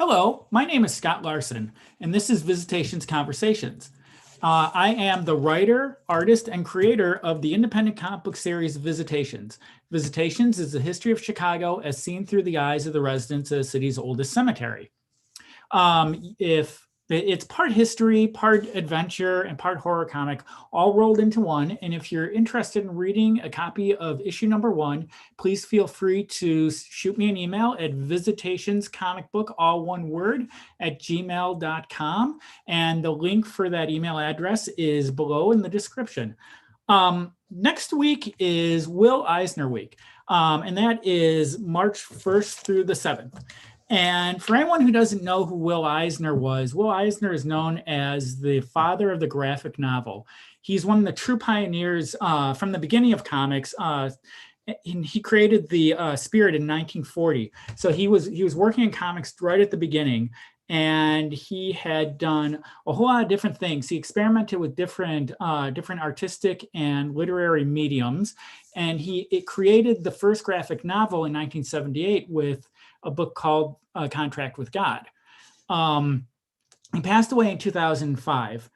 Hello, my name is Scott Larson, and this is Visitations Conversations. I am the writer, artist, and creator of the independent comic book series Visitations. Visitations is the history of Chicago as seen through the eyes of the residents of the city's oldest cemetery. If it's part history, part adventure, and part horror comic, all rolled into one. And if you're interested in reading a copy of issue number 1, please feel free to shoot me an email at visitationscomicbook, all one word, at gmail.com. And the link for that email address is below in the description. Next week is Will Eisner week, and that is March 1st through the 7th. And for anyone who doesn't know who Will Eisner was, Will Eisner is known as the father of the graphic novel. He's one of the true pioneers from the beginning of comics. He created the Spirit in 1940. So he was working in comics right at the beginning, and he had done a whole lot of different things. He experimented with different artistic and literary mediums, and it created the first graphic novel in 1978 with a book called Contract with God. He passed away in 2005.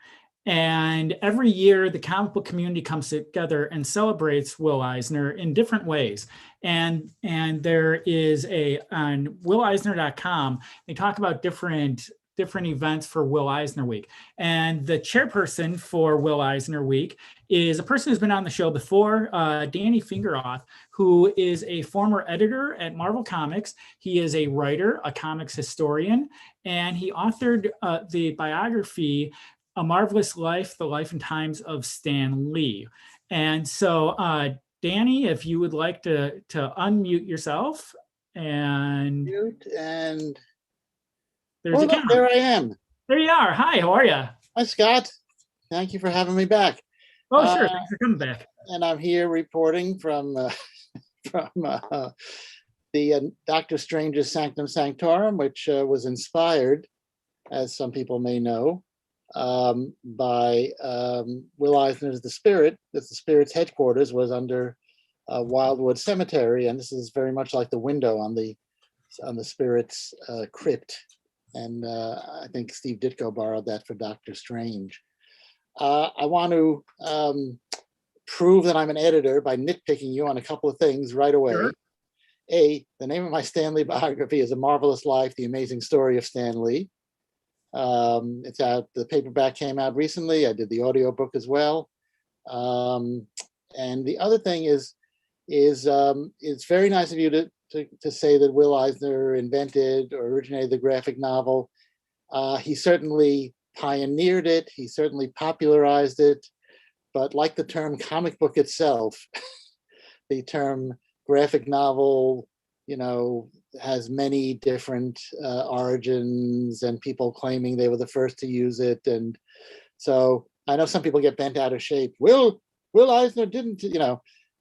And every year, the comic book community comes together and celebrates Will Eisner in different ways. And there is on WillEisner.com, they talk about different events for Will Eisner Week. And the chairperson for Will Eisner Week is a person who's been on the show before, Danny Fingeroth, who is a former editor at Marvel Comics. He is a writer, a comics historian, and he authored the biography, A Marvelous Life, The Life and Times of Stan Lee. And so, Danny, if you would like to unmute yourself and... Mute and... There's a camera. There I am. There you are. Hi, how are you? Hi, Scott. Thank you for having me back. Oh, sure. Thanks for coming back. And I'm here reporting from the Doctor Strange's Sanctum Sanctorum, which was inspired, as some people may know, by Will Eisner's The Spirit. The Spirit's headquarters was under Wildwood Cemetery, and this is very much like the window on the Spirit's crypt. And I think Steve Ditko borrowed that for Doctor Strange. I want to prove that I'm an editor by nitpicking you on a couple of things right away. Sure. The name of my Stan Lee biography is A Marvelous Life, The Amazing Story of Stan Lee. It's out, the paperback came out recently. I did the audiobook as well. And the other thing is it's very nice of you to say that Will Eisner invented or originated the graphic novel. He certainly pioneered it. He certainly popularized it. But like the term comic book itself, the term graphic novel, has many different origins and people claiming they were the first to use it. And so I know some people get bent out of shape. Will Eisner didn't,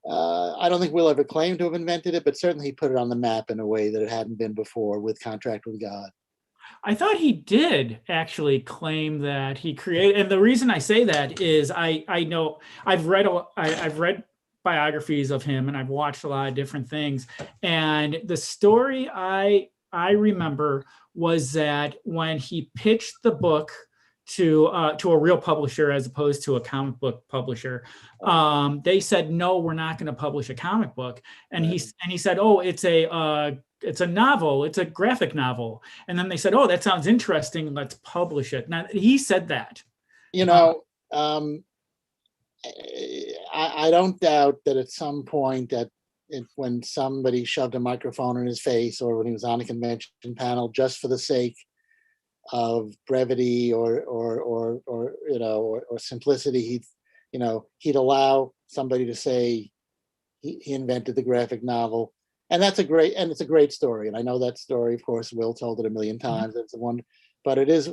I don't think Will ever claimed to have invented it, but certainly he put it on the map in a way that it hadn't been before with Contract with God. I thought he did actually claim that he created, and the reason I say that is I know I've read biographies of him and I've watched a lot of different things, and the story I remember was that when he pitched the book to a real publisher as opposed to a comic book publisher, they said, no, we're not going to publish a comic book. And he said, oh, it's a novel, it's a graphic novel. And then they said, oh, that sounds interesting, let's publish it. Now he said that. I don't doubt that at some point when somebody shoved a microphone in his face or when he was on a convention panel, just for the sake of brevity or simplicity, he'd allow somebody to say he invented the graphic novel, and it's a great story. And I know that story, of course. Will told it a million times. It's the one, but it is,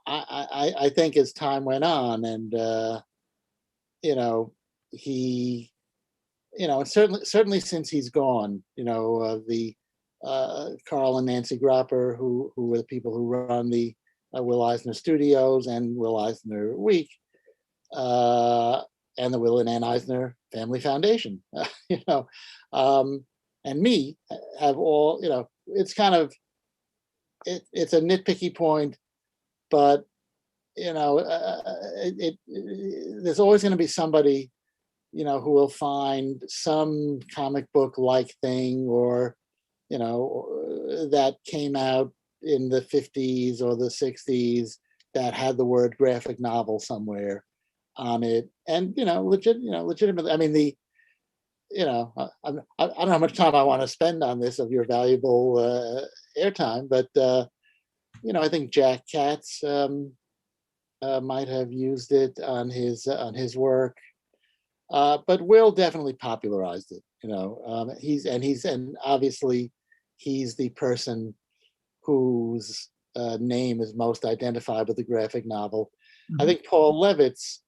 I think as time went on, and he, certainly since he's gone, the Carl and Nancy Gropper, who were the people who run the Will Eisner Studios and Will Eisner Week, and the Will and Ann Eisner Family Foundation, and me have all, it's kind of, it's a nitpicky point, but there's always going to be somebody, who will find some comic book like thing, or that came out in the 50s or the 60s that had the word graphic novel somewhere on it. And legitimately, I mean, I don't know how much time I want to spend on this of your valuable airtime, but I think Jack Katz might have used it on his work, but Will definitely popularized it. And obviously he's the person whose name is most identified with the graphic novel. I think Paul Levitz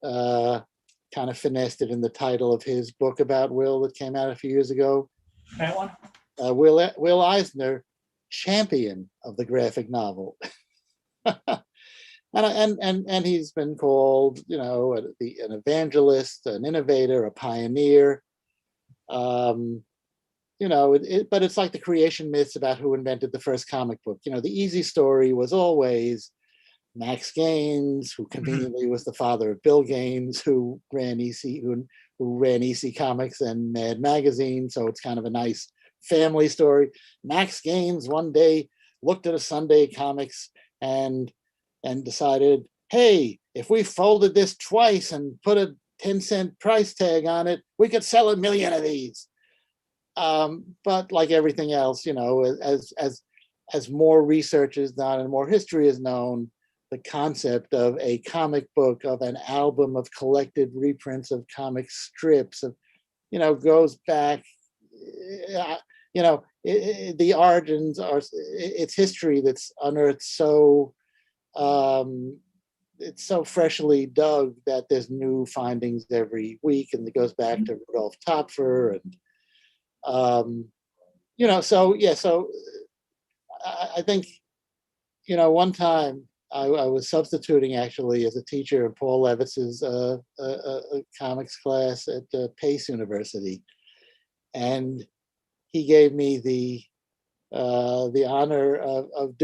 kind of finessed it in the title of his book about Will that came out a few years ago. That one? Will Eisner, champion of the graphic novel. And he's been called, an evangelist, an innovator, a pioneer. But it's like the creation myths about who invented the first comic book. The easy story was always Max Gaines, who conveniently was the father of Bill Gaines, who ran EC Comics and Mad Magazine. So it's kind of a nice family story. Max Gaines one day looked at a Sunday Comics and decided, hey, if we folded this twice and put a 10-cent price tag on it, we could sell 1 million of these. But like everything else, as more research is done and more history is known, the concept of a comic book, of an album of collected reprints of comic strips, goes back. The origins are, it's history that's unearthed so. It's so freshly dug that there's new findings every week, and it goes back to Rudolf Topfer, and So I think one time I was substituting actually as a teacher in Paul Levitz's comics class at Pace University, and he gave me the honor of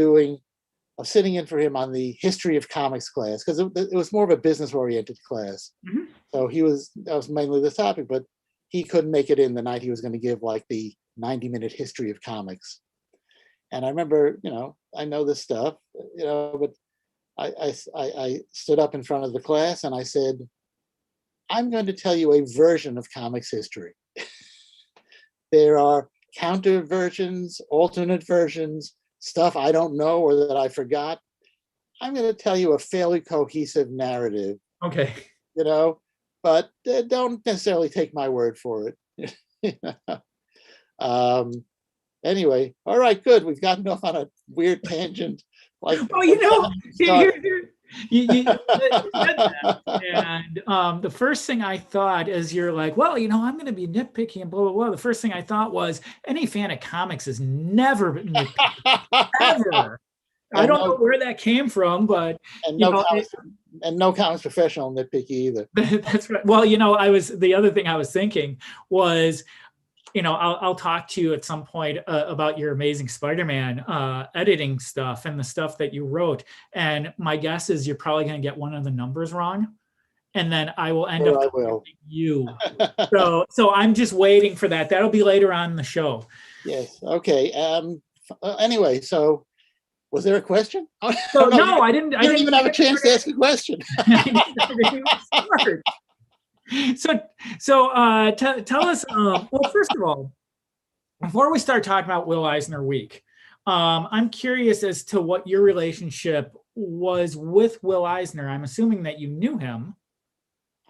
sitting in for him on the history of comics class, because it was more of a business-oriented class. So that was mainly the topic, but he couldn't make it in the night he was going to give like the 90-minute history of comics. And I remember, I know this stuff, but I stood up in front of the class and I said, I'm going to tell you a version of comics history. There are counter versions, alternate versions, stuff I don't know or that I forgot. I'm going to tell you a fairly cohesive narrative. Okay. But don't necessarily take my word for it. Anyway, all right, good. We've gotten off on a weird tangent. You said that, and the first thing I thought is you're like, well, I'm going to be nitpicky and blah, blah, blah. The first thing I thought was any fan of comics has never been nitpicky, ever. I don't know where that came from, but no comics professional nitpicky either. That's right. Well, the other thing I was thinking was, I'll talk to you at some point about your Amazing Spider-Man editing stuff and the stuff that you wrote. And my guess is you're probably going to get one of the numbers wrong, and then I will end up correcting you. So I'm just waiting for that. That'll be later on in the show. Yes. Okay. Anyway, so was there a question? No, I didn't. I didn't even have a chance to ask a question. So tell us, well, first of all, before we start talking about Will Eisner Week, I'm curious as to what your relationship was with Will Eisner. I'm assuming that you knew him.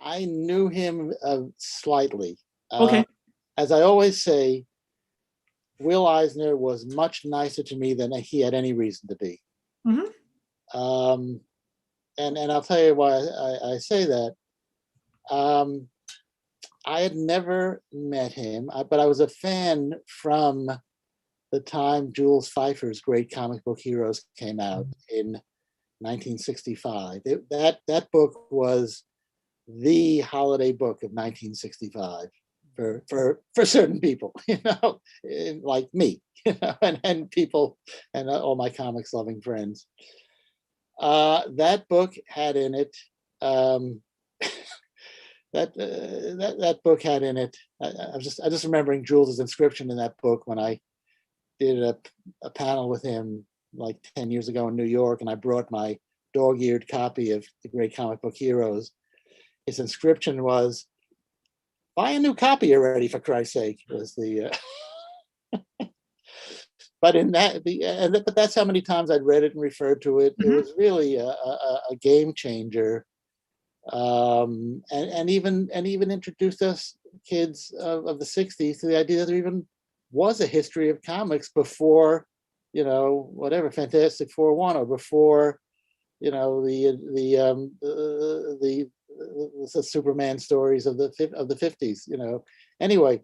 I knew him slightly. Okay. As I always say, Will Eisner was much nicer to me than he had any reason to be. And I'll tell you why I say that. I had never met him, but I was a fan from the time Jules Feiffer's Great Comic Book Heroes came out in 1965. That book was the holiday book of 1965 for certain people, like me, and people and all my comics loving friends. That book had in it that book had in it. I just remembering Jules's inscription in that book when I did a panel with him like 10 years ago in New York, and I brought my dog-eared copy of The Great Comic Book Heroes. His inscription was, "Buy a new copy already, for Christ's sake." Was the but in that, but that's how many times I'd read it and referred to it. It was really a game changer, and even introduced us kids of the '60s to the idea that there even was a history of comics before, whatever Fantastic Four 1, or before, the Superman stories of the 50s. Anyway,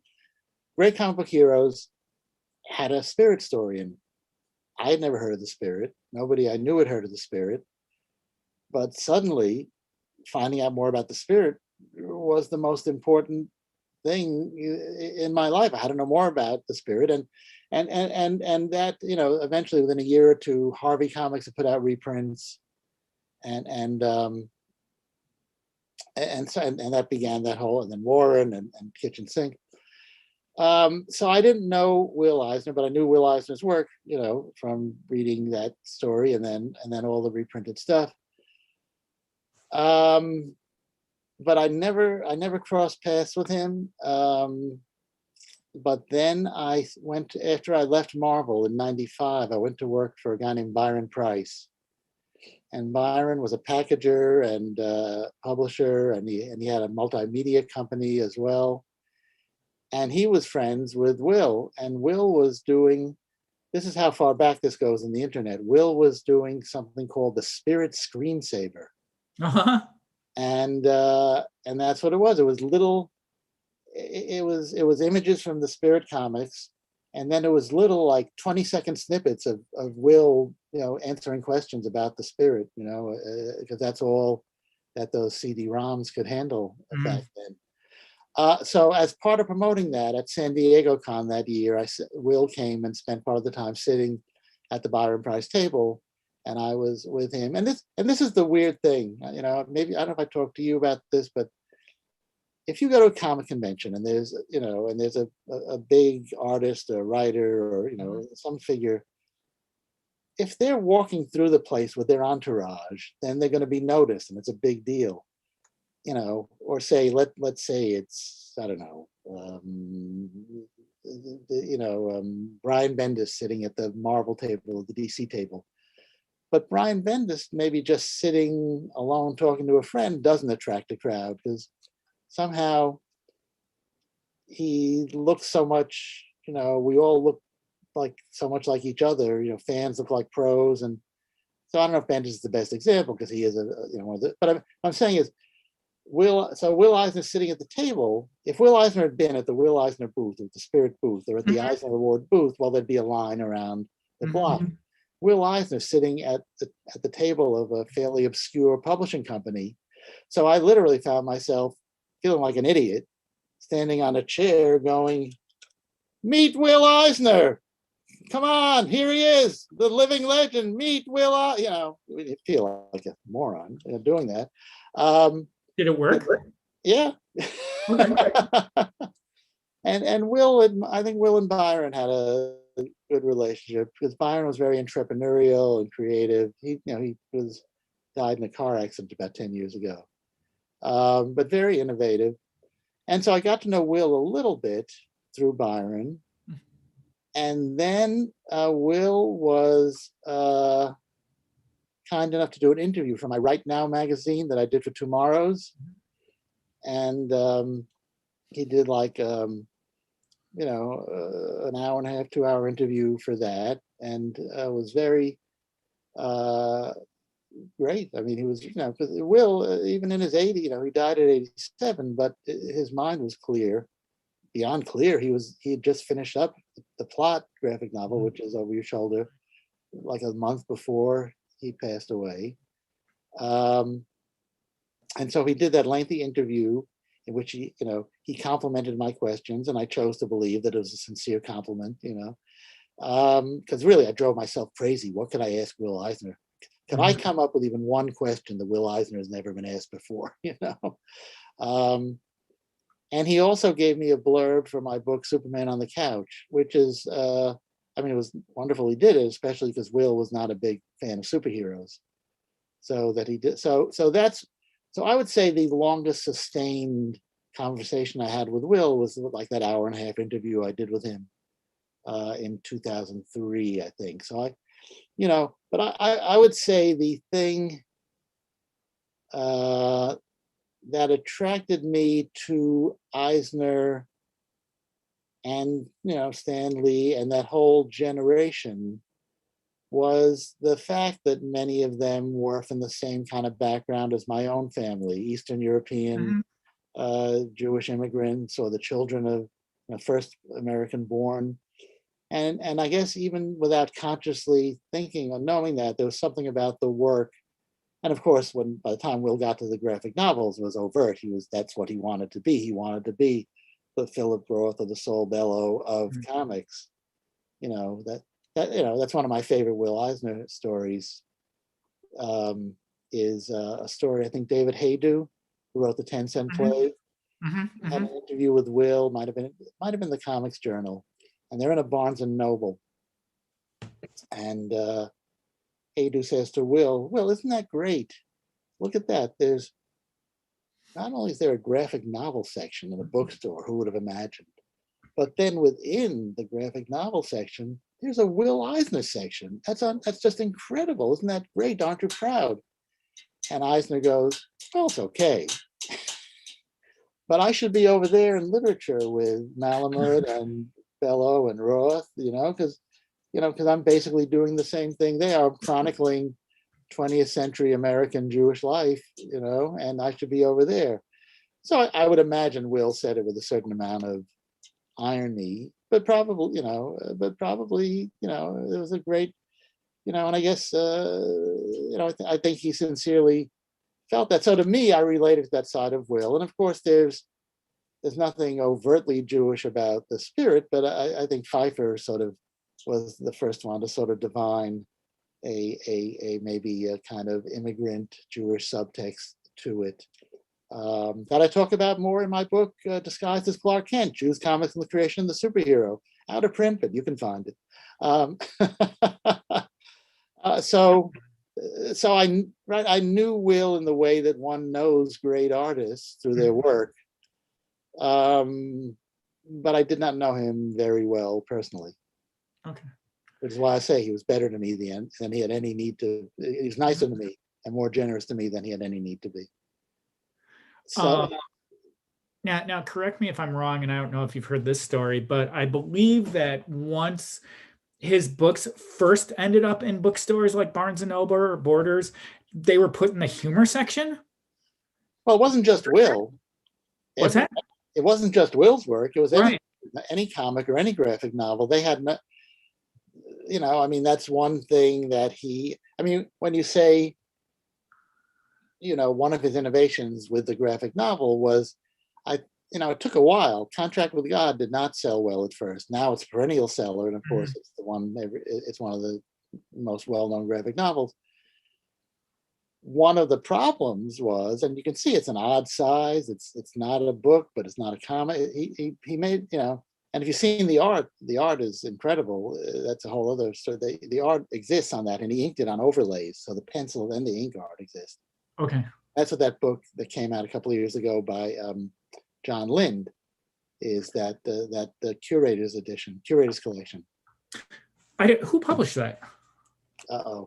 Great Comic Book Heroes had a Spirit story, and I had never heard of the Spirit. Nobody I knew had heard of the Spirit, but suddenly finding out more about the Spirit was the most important thing in my life. I had to know more about the Spirit, and that, eventually within a year or two, Harvey Comics had put out reprints, and that began that whole, and then Warren and Kitchen Sink. So I didn't know Will Eisner, but I knew Will Eisner's work, from reading that story and then all the reprinted stuff. But I never crossed paths with him. But then after I left Marvel in '95, I went to work for a guy named Byron Price. And Byron was a packager and publisher, and he had a multimedia company as well. And he was friends with Will, and Will was doing, this is how far back this goes in the internet. Will was doing something called the Spirit Screensaver. Uh-huh. And that's what it was. It was it was images from the Spirit comics, and then it was little, like 20-second snippets of Will, answering questions about the Spirit, because that's all that those CD-ROMs could handle back then. So as part of promoting that at San Diego Con that year, Will came and spent part of the time sitting at the Byron Price table, and I was with him. And this is the weird thing, maybe, I don't know if I talked to you about this, but if you go to a comic convention and there's a big artist, a writer, or some figure, if they're walking through the place with their entourage, then they're going to be noticed, and it's a big deal. Or say, let's say it's, I don't know, Brian Bendis sitting at the Marvel table, the DC table. But Brian Bendis maybe just sitting alone talking to a friend doesn't attract a crowd, because somehow he looks so much, we all look like so much like each other, fans look like pros. And so I don't know if Bendis is the best example, because he is one of the, but I'm saying is, Will Eisner sitting at the table. If Will Eisner had been at the Will Eisner booth, or the Spirit booth, or at the Eisner Award booth, well, there'd be a line around the block. Will Eisner sitting at the table of a fairly obscure publishing company. So I literally found myself feeling like an idiot, standing on a chair going, "Meet Will Eisner! Come on, here he is, the living legend. Meet Will Eisner." You feel like a moron doing that. Did it work? Yeah. and Will, I think Will and Byron had a good relationship, because Byron was very entrepreneurial and creative. He died in a car accident about 10 years ago, but very innovative. And so I got to know Will a little bit through Byron. And then Will was kind enough to do an interview for my Right Now magazine that I did for Tomorrow's. And he did like, an hour and a half, 2-hour interview for that. And was very great. I mean, he was, because Will, even in his 80, he died at 87, but his mind was clear, beyond clear. He had just finished up the Plot graphic novel, which is over your shoulder, like a month before he passed away. And so he did that lengthy interview. in which he complimented my questions, and I chose to believe that it was a sincere compliment, because really I drove myself crazy. What could I ask Will Eisner? Can I come up with even one question that Will Eisner has never been asked before? And he also gave me a blurb for my book, Superman on the Couch, which is, it was wonderful he did it, especially because Will was not a big fan of superheroes. So that he did. So I would say the longest sustained conversation I had with Will was like that hour-and-a-half interview I did with him in 2003, I think. So but I would say the thing that attracted me to Eisner and Stan Lee and that whole generation was the fact that many of them were from the same kind of background as my own family, Eastern European, Jewish immigrants, or the children of first American born. And I guess even without consciously thinking or knowing that, there was something about the work. And of course, by the time Will got to the graphic novels, it was overt. That's what he wanted to be. He wanted to be the Philip Roth or the Saul Bellow of comics. That's one of my favorite Will Eisner stories. Is a story I think David Haydu, who wrote the 10-cent play, had an interview with Will. Might have been the Comics Journal, and they're in a Barnes and Noble, and Haydu says to Will, isn't that great? Look at that. There's not only is there a graphic novel section in a bookstore, who would have imagined? But then within the graphic novel section, there's a Will Eisner section. That's just incredible. Isn't that great? Aren't you proud? And Eisner goes, well, it's okay. But I should be over there in literature with Malamud and Bellow and Roth, because I'm basically doing the same thing they are, chronicling 20th century American Jewish life, and I should be over there. So I would imagine Will said it with a certain amount of irony, but probably, it was a great, and I guess, I think he sincerely felt that. So to me, I related to that side of Will. And of course, there's nothing overtly Jewish about the Spirit, but I think Pfeiffer sort of was the first one to sort of divine a maybe a kind of immigrant Jewish subtext to it. That I talk about more in my book, Disguised as Clark Kent, Jews, Comics, and the Creation of the Superhero. Out of print, but you can find it. So I knew Will in the way that one knows great artists through their work, but I did not know him very well personally. Okay. Which is why I say he was better to me than he had any need to. He was nicer to me and more generous to me than he had any need to be. So now correct me if I'm wrong, and I don't know if you've heard this story, but I believe that once his books first ended up in bookstores like Barnes and Noble or Borders, they were put in the humor section. Well, it wasn't just Will. What's that? It wasn't just Will's work. It was Right. any comic or any graphic novel. They had, that's one thing that when you say, one of his innovations with the graphic novel was, it took a while. Contract with God did not sell well at first. Now it's a perennial seller, and of course, it's one of the most well-known graphic novels. One of the problems was, and you can see it's an odd size. It's not a book, but it's not a comic. He made, and if you've seen the art is incredible. That's a whole other story. The art exists on that, and he inked it on overlays, so the pencil and the ink art exist. Okay. That's what that book that came out a couple of years ago by John Lind is, that the curator's collection. Who published that? I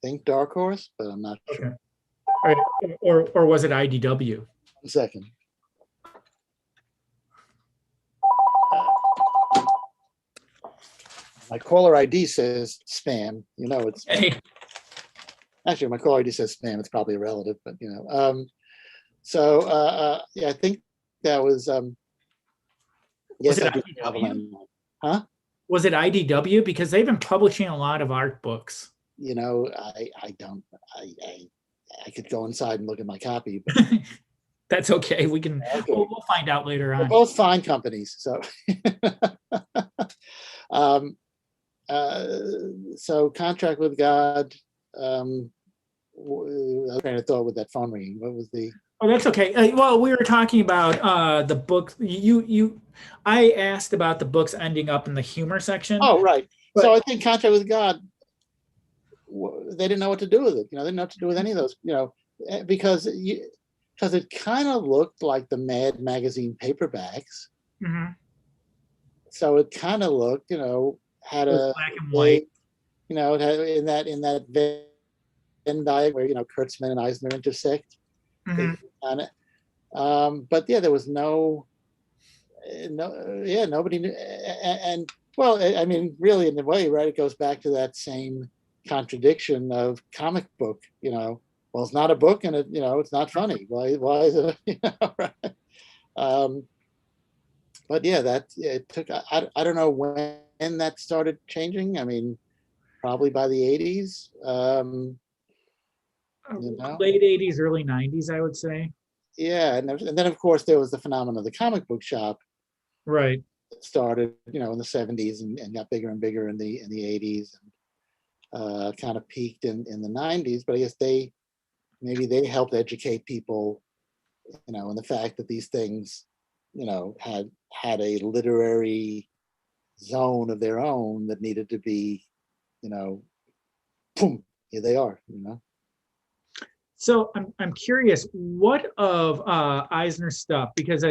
think Dark Horse, but I'm not sure. All right. Or was it IDW? 1 second. My caller ID says spam. It's Hey. Actually, my caller ID says spam. It's probably a relative, but I think that was Was it IDW? Huh? Was it IDW? Because they've been publishing a lot of art books. I could go inside and look at my copy, but That's okay. We can, Okay. we'll find out later They're on. both fine companies. So, um, so Contract with God. I kind of thought with that phone ringing. What was the? Oh, that's okay. Well, we were talking about the book. I asked about the books ending up in the humor section. Oh, right. But, so I think Contract with God, they didn't know what to do with it. They didn't know what to do with any of those. Because it kind of looked like the Mad magazine paperbacks. mm-hmm. So it kind of looked, had a black and white. it had in that Venn diagram where Kurtzman and Eisner intersect. Mm-hmm. But yeah, there was nobody knew. And well, I mean, really, in a way, right? It goes back to that same contradiction of comic book. Well, it's not a book, and it's not funny. Why is it? But yeah, it took. I don't know when that started changing. I mean, probably by the 80s. Late 80s, early 90s, I would say. Yeah, and then of course there was the phenomenon of the comic book shop. Right. It started, in the 70s and got bigger and bigger in the 80s, and kind of peaked in the 90s. But I guess maybe they helped educate people, in the fact that these things, had a literary zone of their own that needed to be, boom, here they are. So I'm curious, what of Eisner's stuff? Because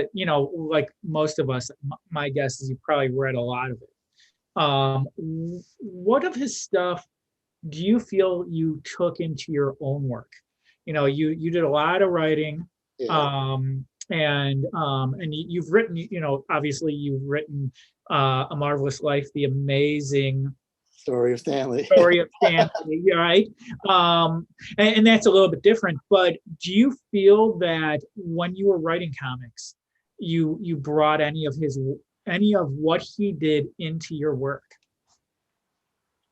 like most of us, my guess is you probably read a lot of it. What of his stuff do you feel you took into your own work? You did a lot of writing, Yeah. and you've written, obviously you've written A Marvelous Life, The Amazing Story of Stanley. Story of Stanley, right? And that's a little bit different. But do you feel that when you were writing comics, you brought any of what he did into your work?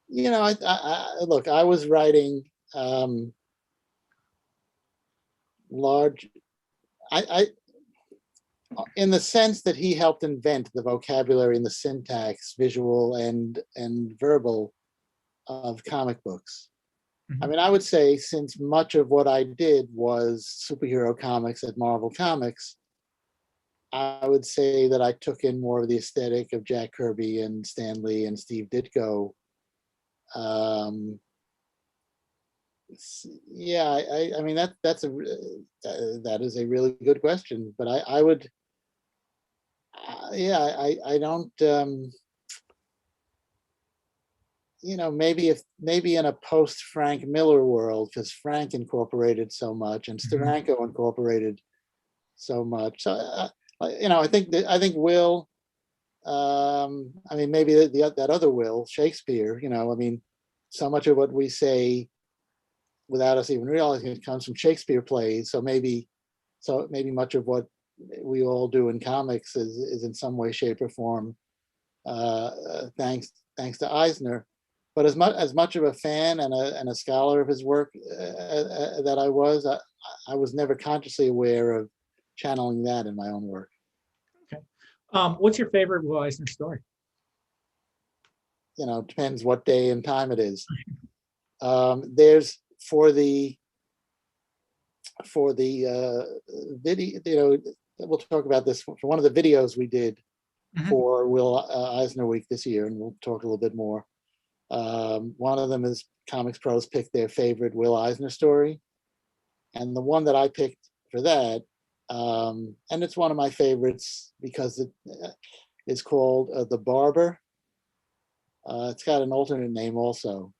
Look, I was writing large. I in the sense that he helped invent the vocabulary and the syntax, visual and verbal, of comic books. Mm-hmm. I mean, I would say since much of what I did was superhero comics at Marvel Comics, I would say that I took in more of the aesthetic of Jack Kirby and Stan Lee and Steve Ditko. Yeah, I mean that is a really good question, but I would, I don't, maybe in a post Frank Miller world, because Frank incorporated so much and Steranko incorporated so much. So I think Will. I mean, maybe that other Will, Shakespeare. I mean, so much of what we say, without us even realizing it, comes from Shakespeare plays. So maybe much of what we all do in comics is in some way, shape, or form thanks to Eisner. But as much of a fan and a scholar of his work that I was never consciously aware of channeling that in my own work. Okay. What's your favorite Will Eisner story? Depends what day and time it is. There's for the video, we'll talk about this for one of the videos we did for Will Eisner Week this year, and we'll talk a little bit more. One of them is Comics Pros picked their favorite Will Eisner story, and the one that I picked for that, and it's one of my favorites because it is called The Barber. It's got an alternate name also.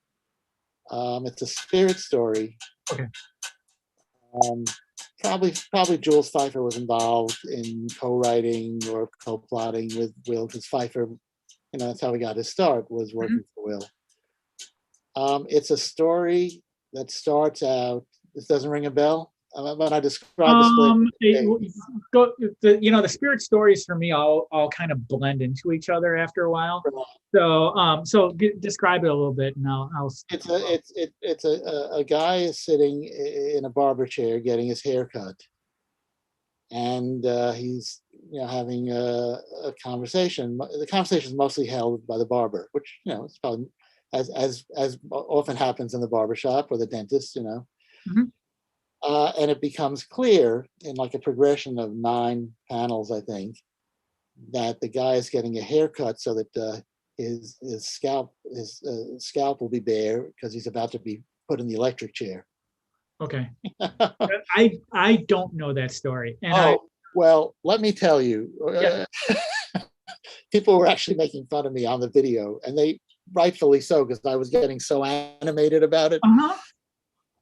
It's a spirit story. Okay. Probably Jules Pfeiffer was involved in co-writing or co-plotting with Will, because Pfeiffer, that's how he got his start, was working for Will. It's a story that starts out. This doesn't ring a bell. When I describe the spirit stories for me all kind of blend into each other after a while. So describe it a little bit, and I'll. It's a guy is sitting in a barber chair getting his hair cut, and he's having a conversation. The conversation is mostly held by the barber, which it's probably as often happens in the barbershop or the dentist. Mhm. And it becomes clear in like a progression of 9 panels, I think, that the guy is getting a haircut so that his scalp will be bare because he's about to be put in the electric chair. Okay. I don't know that story, and Oh, well, let me tell you, yeah. people were actually making fun of me on the video, and they rightfully so, because I was getting so animated about it. Uh-huh.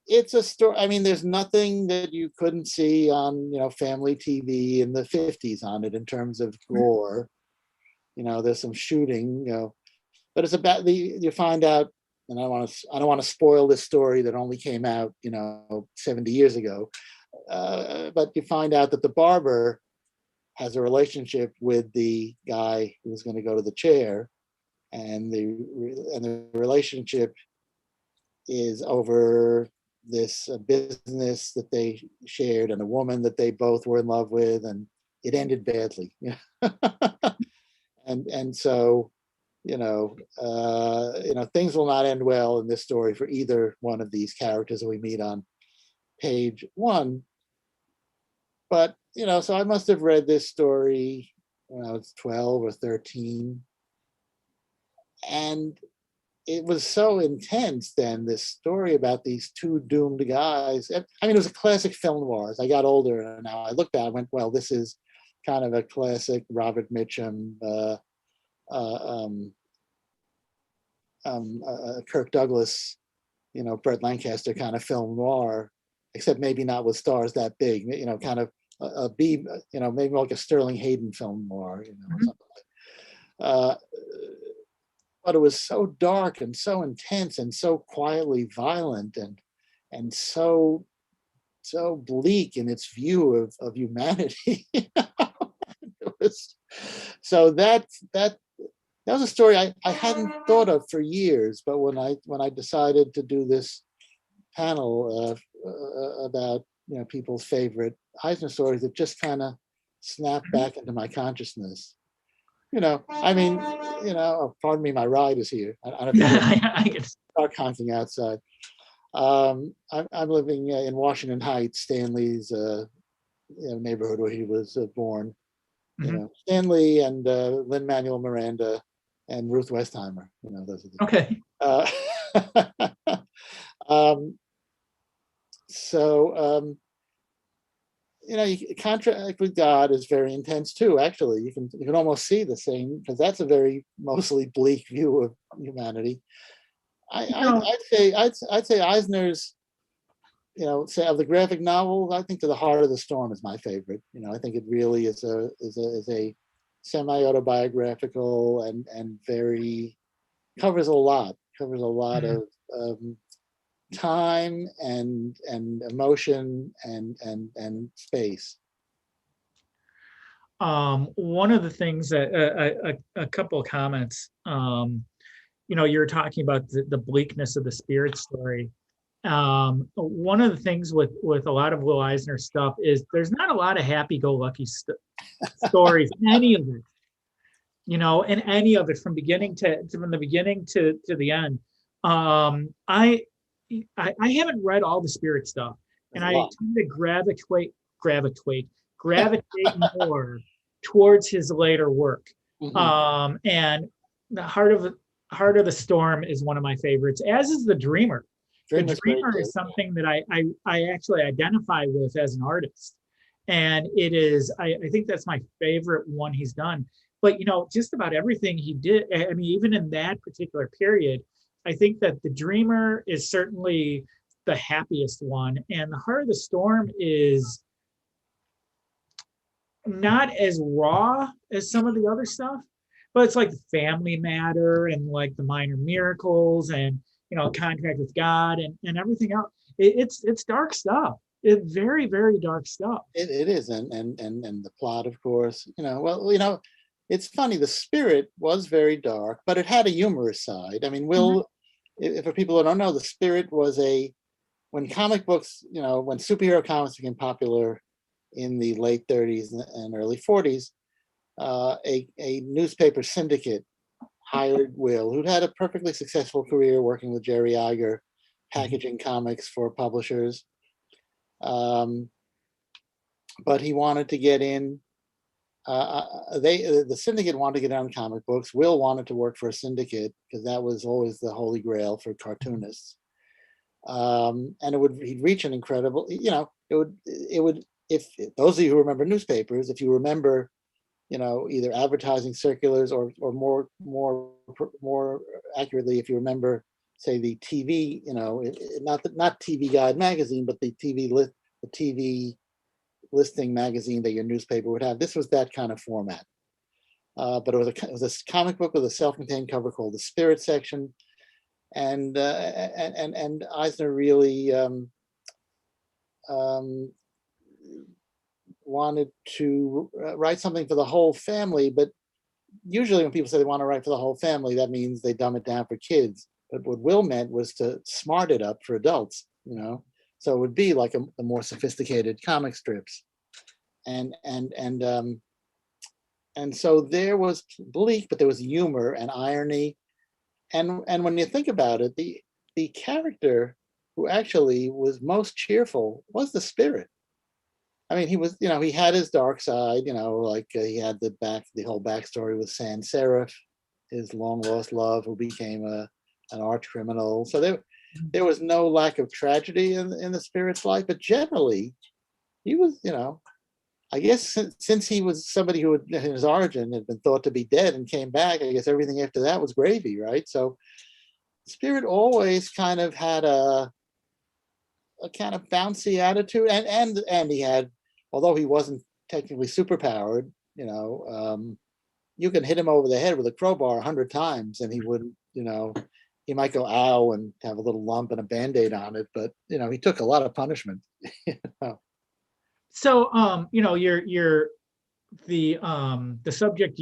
It's a story. I mean, there's nothing that you couldn't see on family TV in the 50s on it in terms of gore. There's some shooting, but it's about you find out, and I don't want to spoil this story that only came out 70 years ago, but you find out that the barber has a relationship with the guy who's going to go to the chair, and the relationship is over this business that they shared and a woman that they both were in love with, and it ended badly. and so things will not end well in this story for either one of these characters that we meet on page 1. But so I must have read this story when I was 12 or 13, and it was so intense then, this story about these 2 doomed guys. I mean, it was a classic film noir. As I got older and now I looked at it, I went, well, this is kind of a classic Robert Mitchum, Kirk Douglas, Burt Lancaster kind of film noir, except maybe not with stars that big, kind of a B, maybe like a Sterling Hayden film noir, Mhm. something like. But it was so dark and so intense and so quietly violent and so bleak in its view of humanity. So that was a story I hadn't thought of for years, but when I decided to do this panel about people's favorite Eisner stories, it just kind of snapped back into my consciousness. I mean, pardon me, my ride is here. I don't know if you hear I can. start honking outside. I'm living in Washington Heights, Stanley's neighborhood where he was born. Mhm. Stanley and Lin-Manuel Miranda and Ruth Westheimer. Those are the. Okay. Um, so contract with God is very intense too. Actually, you can almost see the same, because that's a very mostly bleak view of humanity. No. I'd say Eisner's, say of the graphic novels, I think To the Heart of the Storm is my favorite. I think it really is a semi-autobiographical and very covers a lot Mhm. of time and emotion and space. One of the things that a couple of comments. You're talking about the bleakness of the Spirit story. One of the things with a lot of Will Eisner stuff is there's not a lot of happy-go-lucky stories, any of it, in any of it from from the beginning to the end. I haven't read all the Spirit stuff, There's and a I lot. tend to gravitate more towards his later work. Mhm. And the Heart of the Storm is one of my favorites, as is The Dreamer. The Dream is great Dreamer too. is something that I actually identify with as an artist. And it is, I think that's my favorite one he's done. But, just about everything he did, I mean, even in that particular period, I think that The Dreamer is certainly the happiest one. And The Heart of the Storm is not as raw as some of the other stuff, but it's like Family Matter and like The Minor Miracles and Contract with God and everything else. It's dark stuff. It's very, very dark stuff. It is, and the plot, of course. Well, it's funny. The Spirit was very dark, but it had a humorous side. I mean, Mhm. if for people who don't know, the Spirit was when comic books, when superhero comics became popular in the late 30s and early 40s, a newspaper syndicate hired Will, who'd had a perfectly successful career working with Jerry Iger, packaging comics for publishers. But he wanted to get in. The syndicate wanted to get on comic books. Will wanted to work for a syndicate because that was always the holy grail for cartoonists. And he'd reach an incredible, it would, if those of you who remember newspapers, if you remember, either advertising circulars or more accurately, if you remember, say the TV, not TV Guide magazine, but the TV listing magazine that your newspaper would have. This was that kind of format. But it was a comic book with a self-contained cover called the Spirit section. And Eisner really wanted to write something for the whole family, but usually when people say they want to write for the whole family, that means they dumb it down for kids. But what Will meant was to smart it up for adults, So it would be like a more sophisticated comic strips. And so there was bleak, but there was humor and irony. And when you think about it, the character who actually was most cheerful was the Spirit. I mean, he was, he had his dark side, he had the whole backstory with Sans Serif, his long lost love, who became an arch criminal. So there was no lack of tragedy in the Spirit's life, but generally, he was, I guess since he was somebody who in his origin had been thought to be dead and came back, I guess everything after that was gravy, right? So Spirit always kind of had a kind of bouncy attitude, and he had, although he wasn't technically superpowered, you can hit him over the head with a crowbar 100 times and he wouldn't, he might go ow and have a little lump and a Band-Aid on it, but he took a lot of punishment. So, you're the subject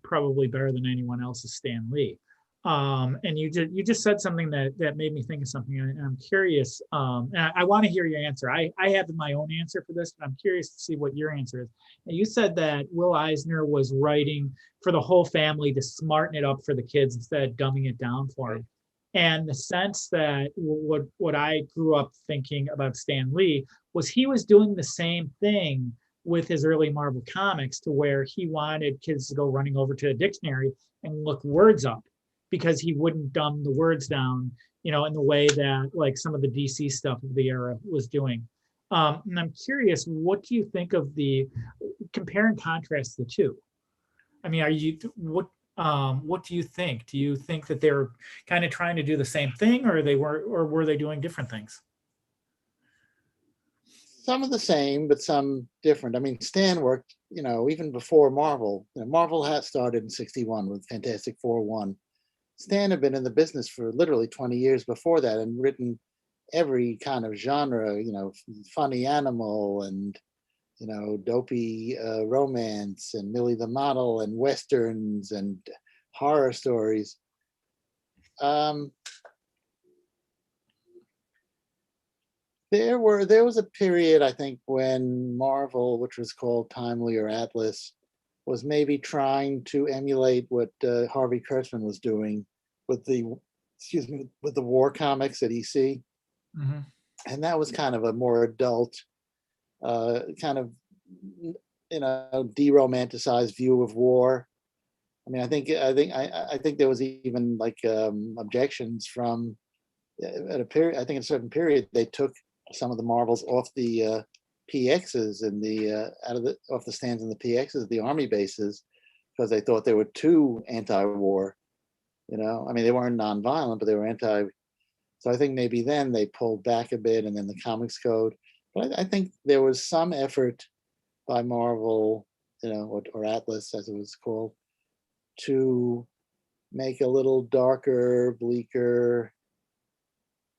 probably better than anyone else is Stan Lee. And you just said something that made me think of something, and I'm curious. And I want to hear your answer. I have my own answer for this, but I'm curious to see what your answer is. And you said that Will Eisner was writing for the whole family to smarten it up for the kids instead of dumbing it down for them. And the sense that what I grew up thinking about Stan Lee was he was doing the same thing with his early Marvel comics, to where he wanted kids to go running over to a dictionary and look words up, because he wouldn't dumb the words down, in the way that like some of the DC stuff of the era was doing. And I'm curious, what do you think of the compare and contrast the two? I mean, what do you think? Do you think that they're kind of trying to do the same thing, or were they doing different things? Some of the same, but some different. I mean, Stan worked, even before Marvel. Marvel had started in '61 with Fantastic Four 1. Stan had been in the business for literally 20 years before that and written every kind of genre, funny animal and, dopey romance and Millie the Model and Westerns and horror stories. There was a period, I think, when Marvel, which was called Timely or Atlas, was maybe trying to emulate what Harvey Kurtzman was doing with the war comics at EC. Mm-hmm. And that was kind of a more adult, kind of, de-romanticized view of war. I mean, I think there was even like objections from at a period. I think at a certain period they took some of the Marvels off the PXs and off the stands in the PXs, the army bases, because they thought they were too anti-war. I mean, they weren't nonviolent, but they were anti. So I think maybe then they pulled back a bit, and then the Comics Code. But I think there was some effort by Marvel, or Atlas as it was called, to make a little darker, bleaker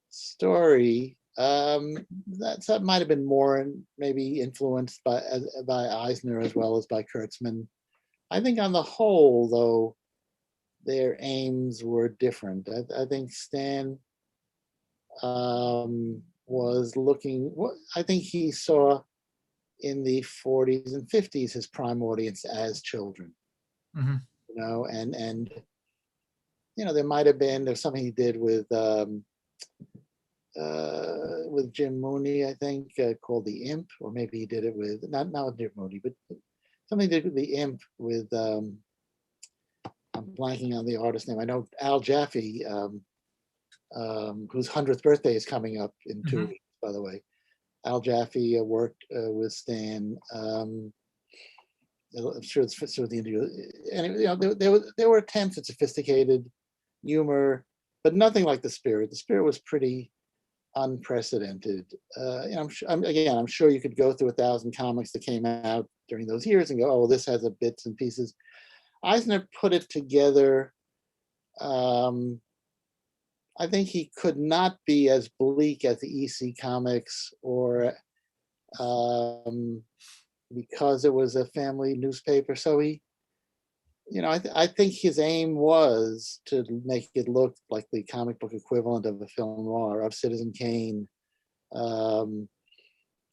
story. That might have been more maybe influenced by Eisner as well as by Kurtzman. I think on the whole, though, their aims were different. I think Stan was looking. I think he saw in the 40s and 50s, his prime audience as children. Mhm. And there might have been, there's something he did with Jim Mooney, I think, called The Imp, or maybe he did it with, not with Jim Mooney, but something he did with The Imp with, I'm blanking on the artist name. I know Al Jaffe, whose 100th birthday is coming up in 2 weeks, by the way. Al Jaffe worked with Stan. I'm sure it's with the interview. And there were attempts at sophisticated humor, but nothing like The Spirit. The Spirit was pretty unprecedented. I'm sure you could go through 1,000 comics that came out during those years and go, oh, this has a bits and pieces. Eisner put it together. I think he could not be as bleak as the EC comics, or because it was a family newspaper. So he, I think his aim was to make it look like the comic book equivalent of a film noir, of Citizen Kane, of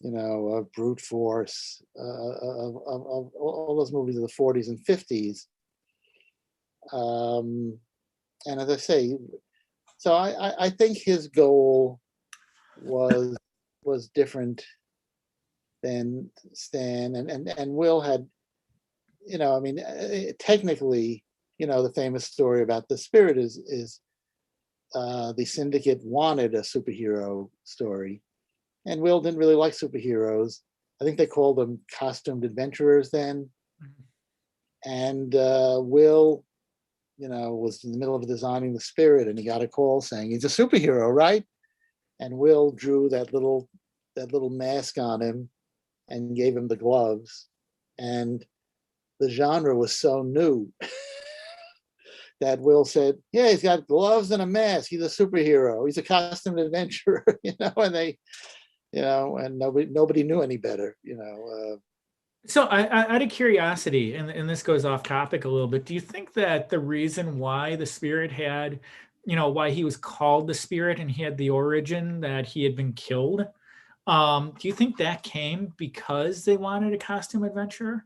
Brute Force, of all those movies of the 40s and 50s. And as I say, so I think his goal was different than Stan, and Will had, technically, the famous story about The Spirit is the Syndicate wanted a superhero story, and Will didn't really like superheroes. I think they called them costumed adventurers then. And Will, was in the middle of designing The Spirit, and he got a call saying he's a superhero, right? And Will drew that little mask on him and gave him the gloves. And the genre was so new that Will said, yeah, he's got gloves and a mask. He's a superhero. He's a costumed adventurer, and they, and nobody knew any better, So out of curiosity, and this goes off topic a little bit, do you think that the reason why the Spirit had, why he was called the Spirit and he had the origin that he had been killed, do you think that came because they wanted a costume adventurer?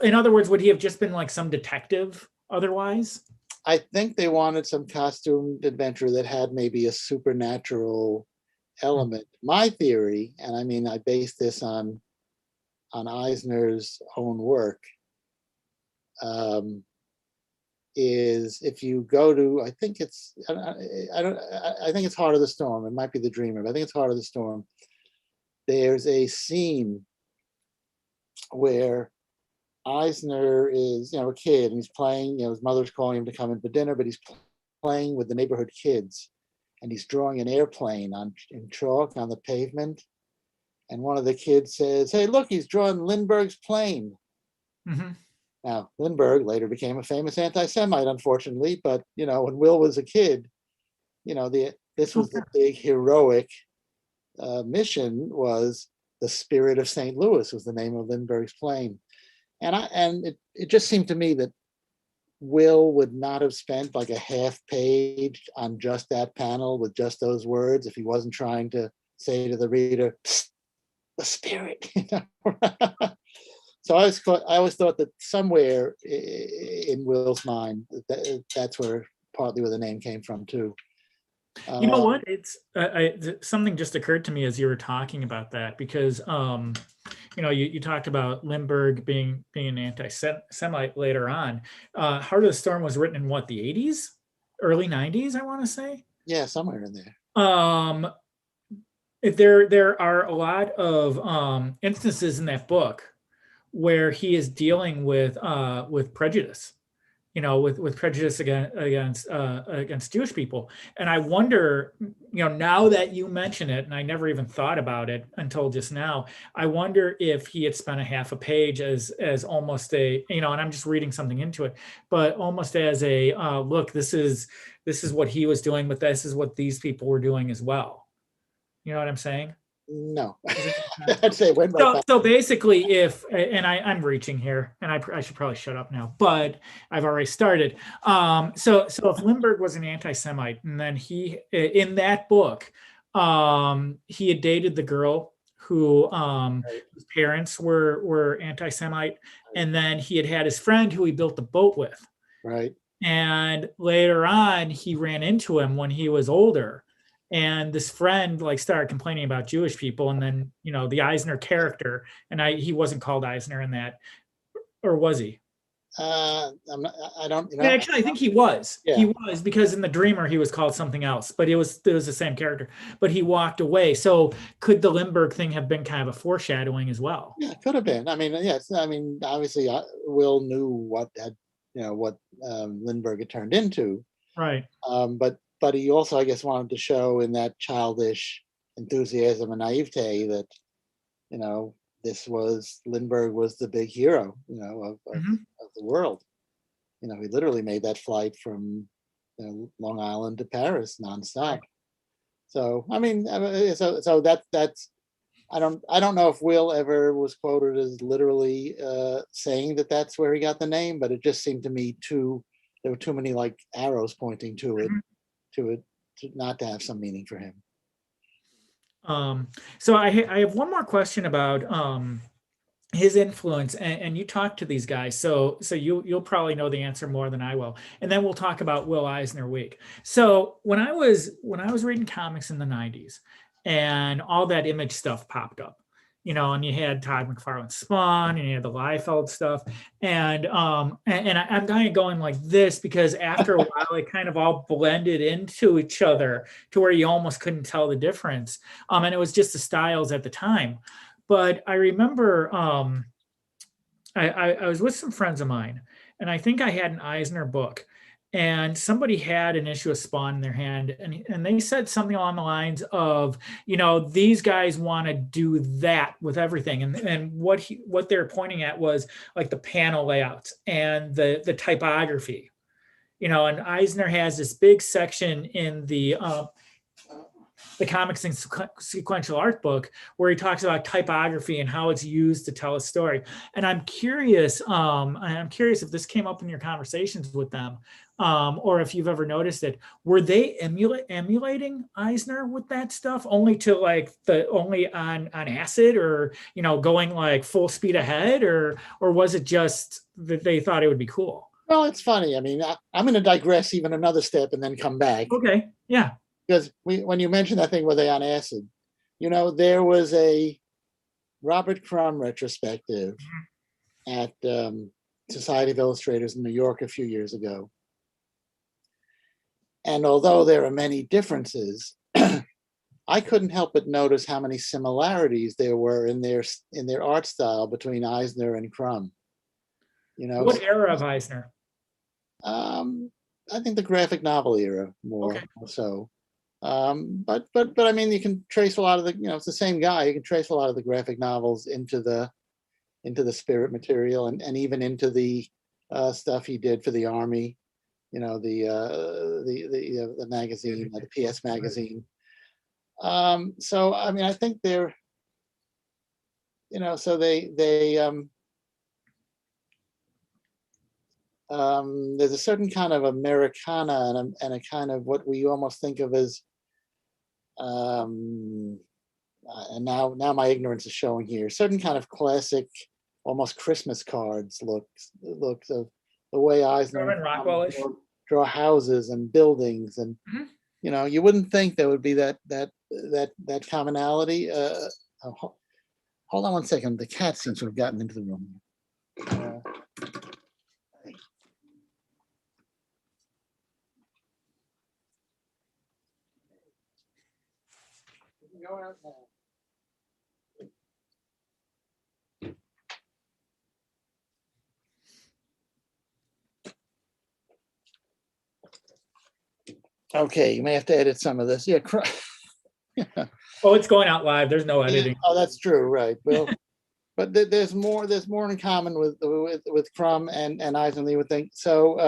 In other words, would he have just been like some detective otherwise? I think they wanted some costumed adventurer that had maybe a supernatural element. My theory, and I base this on Eisner's own work, is if you go to, I think it's Heart of the Storm. It might be The Dreamer, but I think it's Heart of the Storm. There's a scene where Eisner is, a kid, and he's playing, his mother's calling him to come in for dinner, but he's playing with the neighborhood kids, and he's drawing an airplane in chalk on the pavement. And one of the kids says, hey, look, he's drawing Lindbergh's plane. Mm-hmm. Now, Lindbergh later became a famous anti-Semite, unfortunately, but, when Will was a kid, this was the big heroic mission, was the Spirit of St. Louis was the name of Lindbergh's plane. And it just seemed to me that Will would not have spent like a half page on just that panel with just those words if he wasn't trying to say to the reader, the Spirit. So I always thought that somewhere in Will's mind, that's partly where the name came from too. You know what? It's something just occurred to me as you were talking about that, because you talked about Lindbergh being an anti-Semite later on. Heart of the Storm was written in what, the 80s, early 90s, I want to say. Yeah, somewhere in there. There are a lot of instances in that book where he is dealing with prejudice, with prejudice against Jewish people. And I wonder, now that you mention it, and I never even thought about it until just now, I wonder if he had spent a half a page as almost a, and I'm just reading something into it, but almost as a look, this is what he was doing, but this is what these people were doing as well. You know what I'm saying? No. I'd say it went right back. So basically, I'm reaching here, and I should probably shut up now, but I've already started. So if Lindbergh was an anti-Semite, and then he, in that book, he had dated the girl who Right. whose parents were anti-Semite, and then he had his friend who he built the boat with. Right. And later on, he ran into him when he was older. And this friend like started complaining about Jewish people. And then, the Eisner character, and he wasn't called Eisner in that, or was he? I'm not, I don't, Actually, I think he was. Yeah. He was, because in the Dreamer he was called something else, but it was the same character. But he walked away. So could the Lindbergh thing have been kind of a foreshadowing as well? Yeah, it could have been. I mean, yes. I mean, obviously, Will knew what Lindbergh had turned into. Right. But he also, I guess, wanted to show in that childish enthusiasm and naivete that, Lindbergh was the big hero, Mhm. of the world. He literally made that flight from Long Island to Paris nonstop. So I mean, so that's I don't know if Will ever was quoted as literally saying that that's where he got the name, but it just seemed to me there were too many like arrows pointing to it Mhm. to not to have some meaning for him. So I have one more question about his influence, and you talk to these guys, so you'll probably know the answer more than I will, and then we'll talk about Will Eisner Week. So when I was reading comics in the 90s, and all that Image stuff popped up, and you had Todd McFarlane's Spawn, and you had the Liefeld stuff, and I'm kind of going like this because after a while it kind of all blended into each other to where you almost couldn't tell the difference, and it was just the styles at the time. But I remember I was with some friends of mine, and I think I had an Eisner book, and somebody had an issue of Spawn in their hand, and they said something along the lines of, these guys want to do that with everything, and what they're pointing at was like the panel layouts and the typography, and Eisner has this big section in the comics and sequential art book where he talks about typography and how it's used to tell a story. And I'm curious if this came up in your conversations with them, or if you've ever noticed it. Were they emulating Eisner with that stuff only on acid, or going like full speed ahead, or was it just that they thought it would be cool? Well, it's funny. I mean, I'm going to digress even another step and then come back. Okay. Yeah. Because when you mentioned that thing, were they on acid? There was a Robert Crumb retrospective at Society of Illustrators in New York a few years ago. And although there are many differences, I couldn't help but notice how many similarities there were in their art style between Eisner and Crumb. What era of Eisner? I think the graphic novel era more Okay. so. But I mean, you can trace a lot of the, it's the same guy. You can trace a lot of the graphic novels into the Spirit material, and even into the stuff he did for the Army. The magazine, the PS magazine. So I mean, I think they're, so there's a certain kind of Americana and a kind of what we almost think of as and now my ignorance is showing here, certain kind of classic, almost Christmas cards looks of the way Eisner Norman Rockwell-ish. draw houses and buildings, and Mhm. you wouldn't think there would be that commonality. Hold on one second. The cat seems to have gotten into the room. Go out now. Okay, you may have to edit some of this. Yeah. Oh, it's going out live. There's no editing. Oh, that's true, right? Well, but there's more in common with Crumb and Eisner, you would think. So,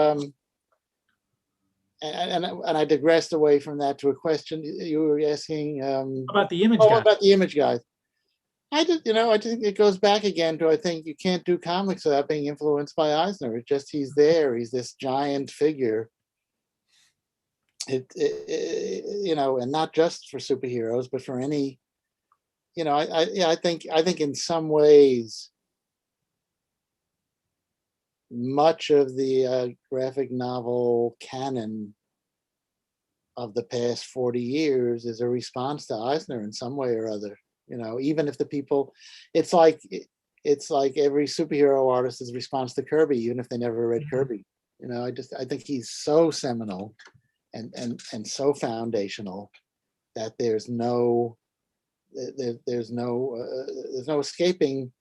and I digressed away from that to a question you were asking. About the Image guy. About the Image guys. I think it goes back again to, I think you can't do comics without being influenced by Eisner. It's just he's there. He's this giant figure. And not just for superheroes, but for any I think in some ways, much of the graphic novel canon of the past 40 years is a response to Eisner in some way or other. Even if the people, it's like every superhero artist's response to Kirby, even if they never read Kirby. I think he's so seminal and so foundational that there's no escaping.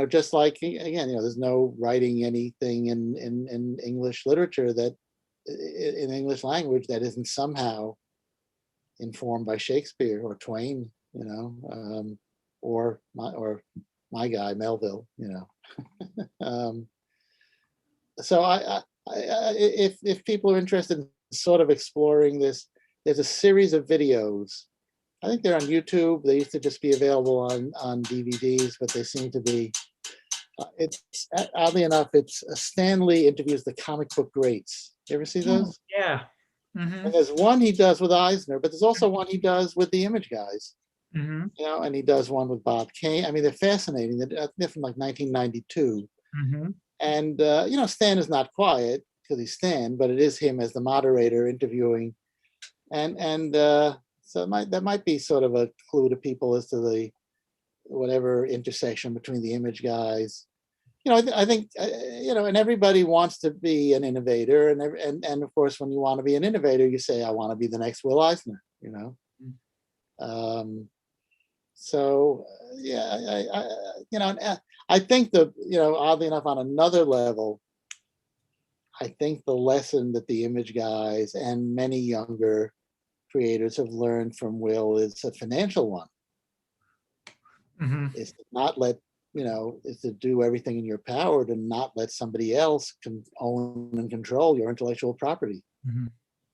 Just like, again, there's no writing anything in English literature that in English language that isn't somehow informed by Shakespeare or Twain, or my guy Melville, So if people are interested in sort of exploring this, there's a series of videos. I think they're on YouTube. They used to just be available on DVDs, but they seem to be. It's oddly enough, it's Stan Lee interviews the comic book greats. You ever see those? Yeah. And there's one he does with Eisner, but there's also one he does with the Image guys. And he does one with Bob Kane. I mean, they're fascinating. They're from like 1992. And Stan is not quiet because he's Stan, but it is him as the moderator interviewing, and so that might be sort of a clue to people as to the whatever intersection between the Image guys. I think and everybody wants to be an innovator, and of course, when you want to be an innovator, you say, I want to be the next Will Eisner. So yeah, I think oddly enough, on another level, I think the lesson that the Image guys and many younger creators have learned from Will is a financial one. Is to not let, is to do everything in your power to not let somebody else own and control your intellectual property.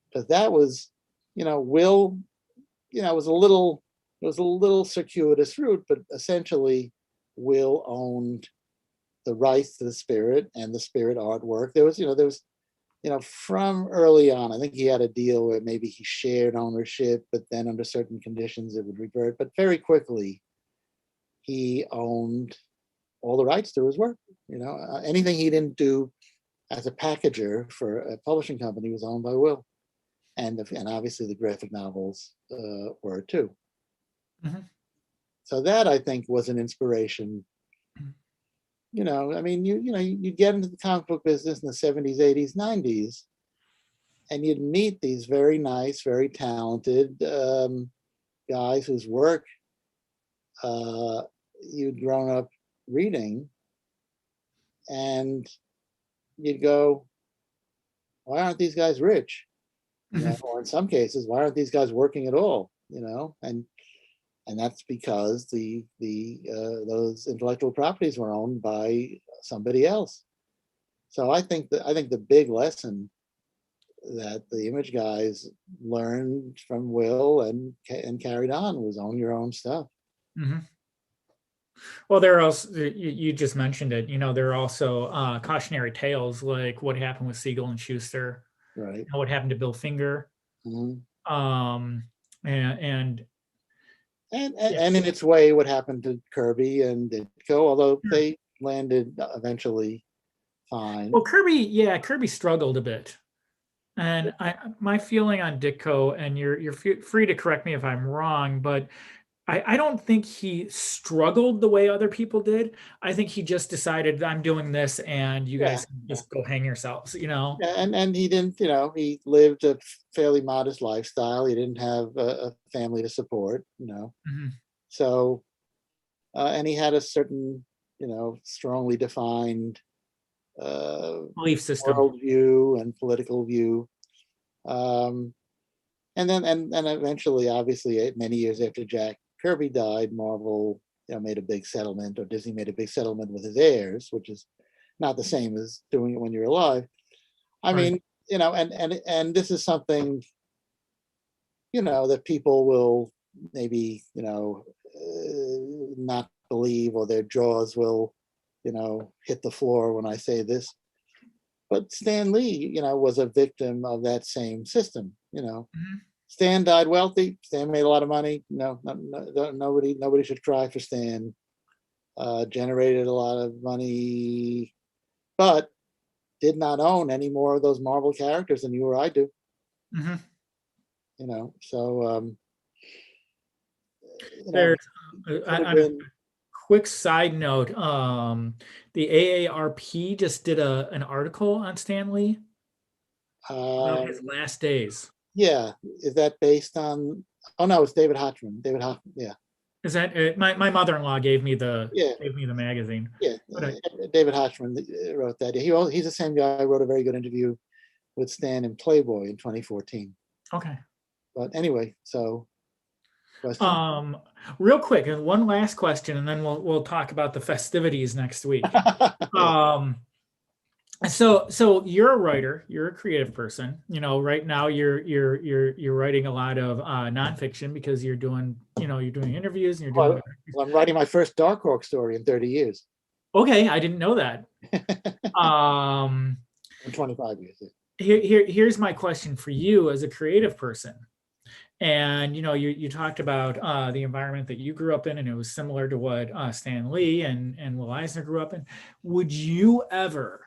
Because that was, Will, it was a little circuitous route, but essentially Will owned the rights to the Spirit and the Spirit artwork. There was from early on, I think he had a deal where maybe he shared ownership, but then under certain conditions it would revert. But very quickly, he owned all the rights to his work. Anything he didn't do as a packager for a publishing company was owned by Will, and obviously the graphic novels were too. So that, I think, was an inspiration. I mean, you get into the comic book business in the 70s, 80s, 90s, and you'd meet these very nice, very talented guys whose work you'd grown up reading, and you'd go, why aren't these guys rich? Or in some cases, why aren't these guys working at all? And that's because those intellectual properties were owned by somebody else. So I think the big lesson that the Image guys learned from Will and carried on was own your own stuff. Well, there are also, you just mentioned it, there are also cautionary tales like what happened with Siegel and Schuster, right? What happened to Bill Finger, and in its way, what happened to Kirby and Ditko, although they landed eventually fine. Well, Kirby struggled a bit, and my feeling on Ditko, and you're free to correct me if I'm wrong, but I don't think he struggled the way other people did. I think he just decided, I'm doing this, and you guys just go hang yourselves, Yeah, and he didn't, he lived a fairly modest lifestyle. He didn't have a family to support, So, and he had a certain, strongly defined belief system, worldview and political view. And then eventually, obviously, many years after Jack Kirby died, Marvel made a big settlement, or Disney made a big settlement with his heirs, which is not the same as doing it when you're alive. I mean, and this is something that people will maybe not believe, or their jaws will hit the floor when I say this. But Stan Lee, was a victim of that same system. Stan died wealthy. Stan made a lot of money. Nobody should cry for Stan. Generated a lot of money, but did not own any more of those Marvel characters than you or I do. Mhm. So There's, could on have a been. quick side note, the AARP just did an article on Stan Lee about his last days. Yeah, is that based on? Oh no, it's David Hochman. David Hochman. Yeah. Is that my mother-in-law gave me the Yeah. magazine. Yeah, But David Hochman wrote that. He's the same guy who wrote a very good interview with Stan in Playboy in 2014. okay. But anyway, so question. Real quick, and one last question, and then we'll talk about the festivities next week. So you're a writer, you're a creative person. Right now you're writing a lot of nonfiction because you're doing interviews and you're doing. Well, I'm writing my first Dark Horse story in 30 years. Okay, I didn't know that. In 25 years. Here's my question for you as a creative person. And you talked about the environment that you grew up in, and it was similar to what Stan Lee and Will Eisner grew up in. Would you ever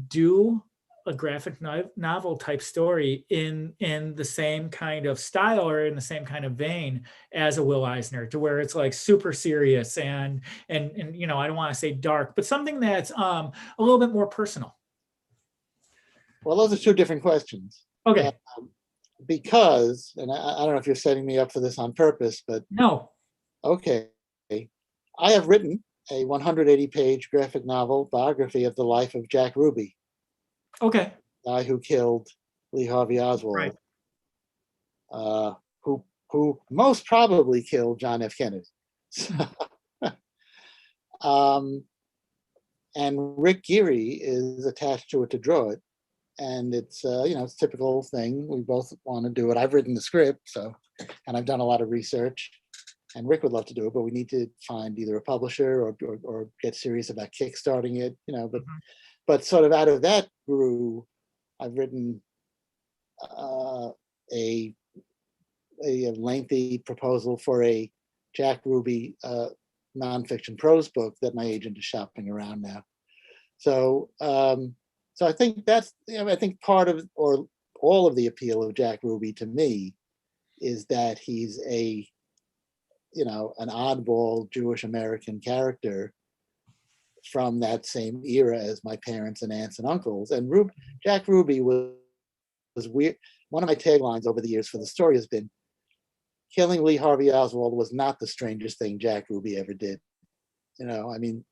do a graphic novel type story in the same kind of style or in the same kind of vein as a Will Eisner, to where it's like super serious and I don't want to say dark, but something that's a little bit more personal? Well, those are two different questions. Okay. Because, and I don't know if you're setting me up for this on purpose, but No. Okay. I have written a 180-page graphic novel biography of the life of Jack Ruby. Okay. Guy who killed Lee Harvey Oswald. Right. Who most probably killed John F. Kennedy. And Rick Geary is attached to it to draw it. And it's it's a typical thing. We both want to do it. I've written the script, and I've done a lot of research. And Rick would love to do it, but we need to find either a publisher or get serious about kickstarting it. But sort of out of that grew, I've written a lengthy proposal for a Jack Ruby nonfiction prose book that my agent is shopping around now. So I think that's, I think part of, or all of the appeal of Jack Ruby to me is that he's an oddball Jewish American character from that same era as my parents and aunts and uncles. And Jack Ruby was weird. One of my taglines over the years for the story has been, killing Lee Harvey Oswald was not the strangest thing Jack Ruby ever did. I don't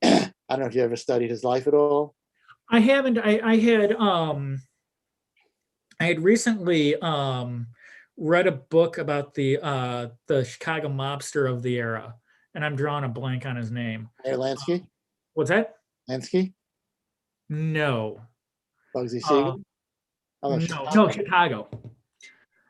know if you ever studied his life at all. I haven't. I had recently read a book about the Chicago mobster of the era, and I'm drawing a blank on his name. Mayor Lansky? What's that? Lansky? No. Bugsy Siegel? No, Chicago.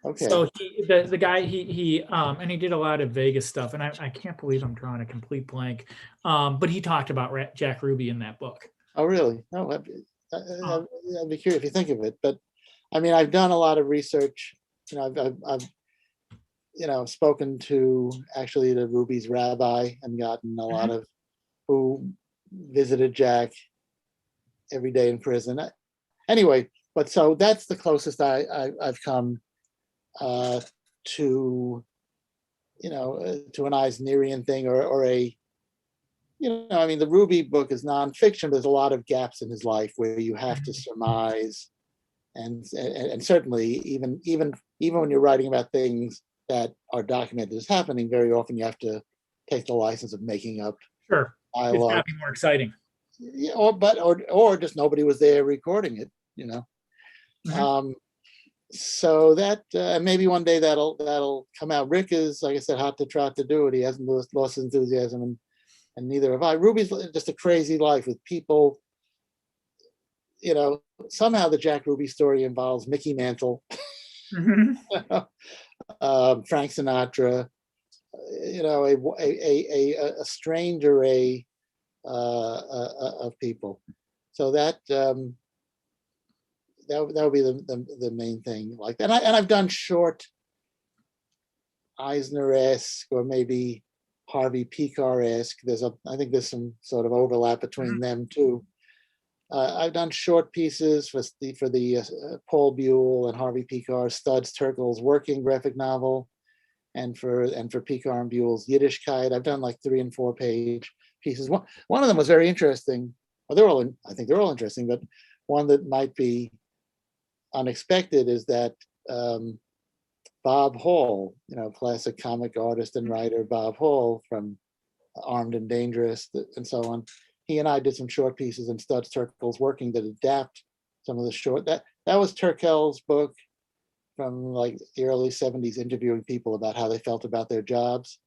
Okay. So the guy he and he did a lot of Vegas stuff, and I can't believe I'm drawing a complete blank. But he talked about Jack Ruby in that book. Oh, really? No, I'd be curious if you think of it. But I've done a lot of research. I've spoken to actually the Ruby's rabbi and gotten a lot of who visited Jack every day in prison. Anyway, but so that's the closest I've come to to an Eisnerian thing or a the Ruby book is nonfiction. There's a lot of gaps in his life where you have to surmise, and certainly even when you're writing about things that are documented as happening, very often you have to take the license of making up. Sure, dialogue. It's got to be more exciting. Yeah, or just nobody was there recording it. So that maybe one day that'll come out. Rick is, like I said, hot to trot to do it. He hasn't lost enthusiasm, and neither have I. Ruby's just a crazy life with people. Somehow the Jack Ruby story involves Mickey Mantle, Frank Sinatra, a strange array of people. So that would be the main thing like that. And I've done short Eisner-esque or maybe Harvey Pekar-esque. I think there's some sort of overlap between them too. I've done short pieces for the Paul Buell and Harvey Pekar Studs Terkel's working graphic novel, and for Pekar and Buell's Yiddishkeit. I've done like 3 and 4 page pieces. One of them was very interesting. Well, I think they're all interesting, but one that might be unexpected is that Bob Hall, classic comic artist and writer Bob Hall from Armed and Dangerous and so on. He and I did some short pieces in Studs Terkel's working that adapt some of the short. That was Terkel's book from like the early 70s, interviewing people about how they felt about their jobs.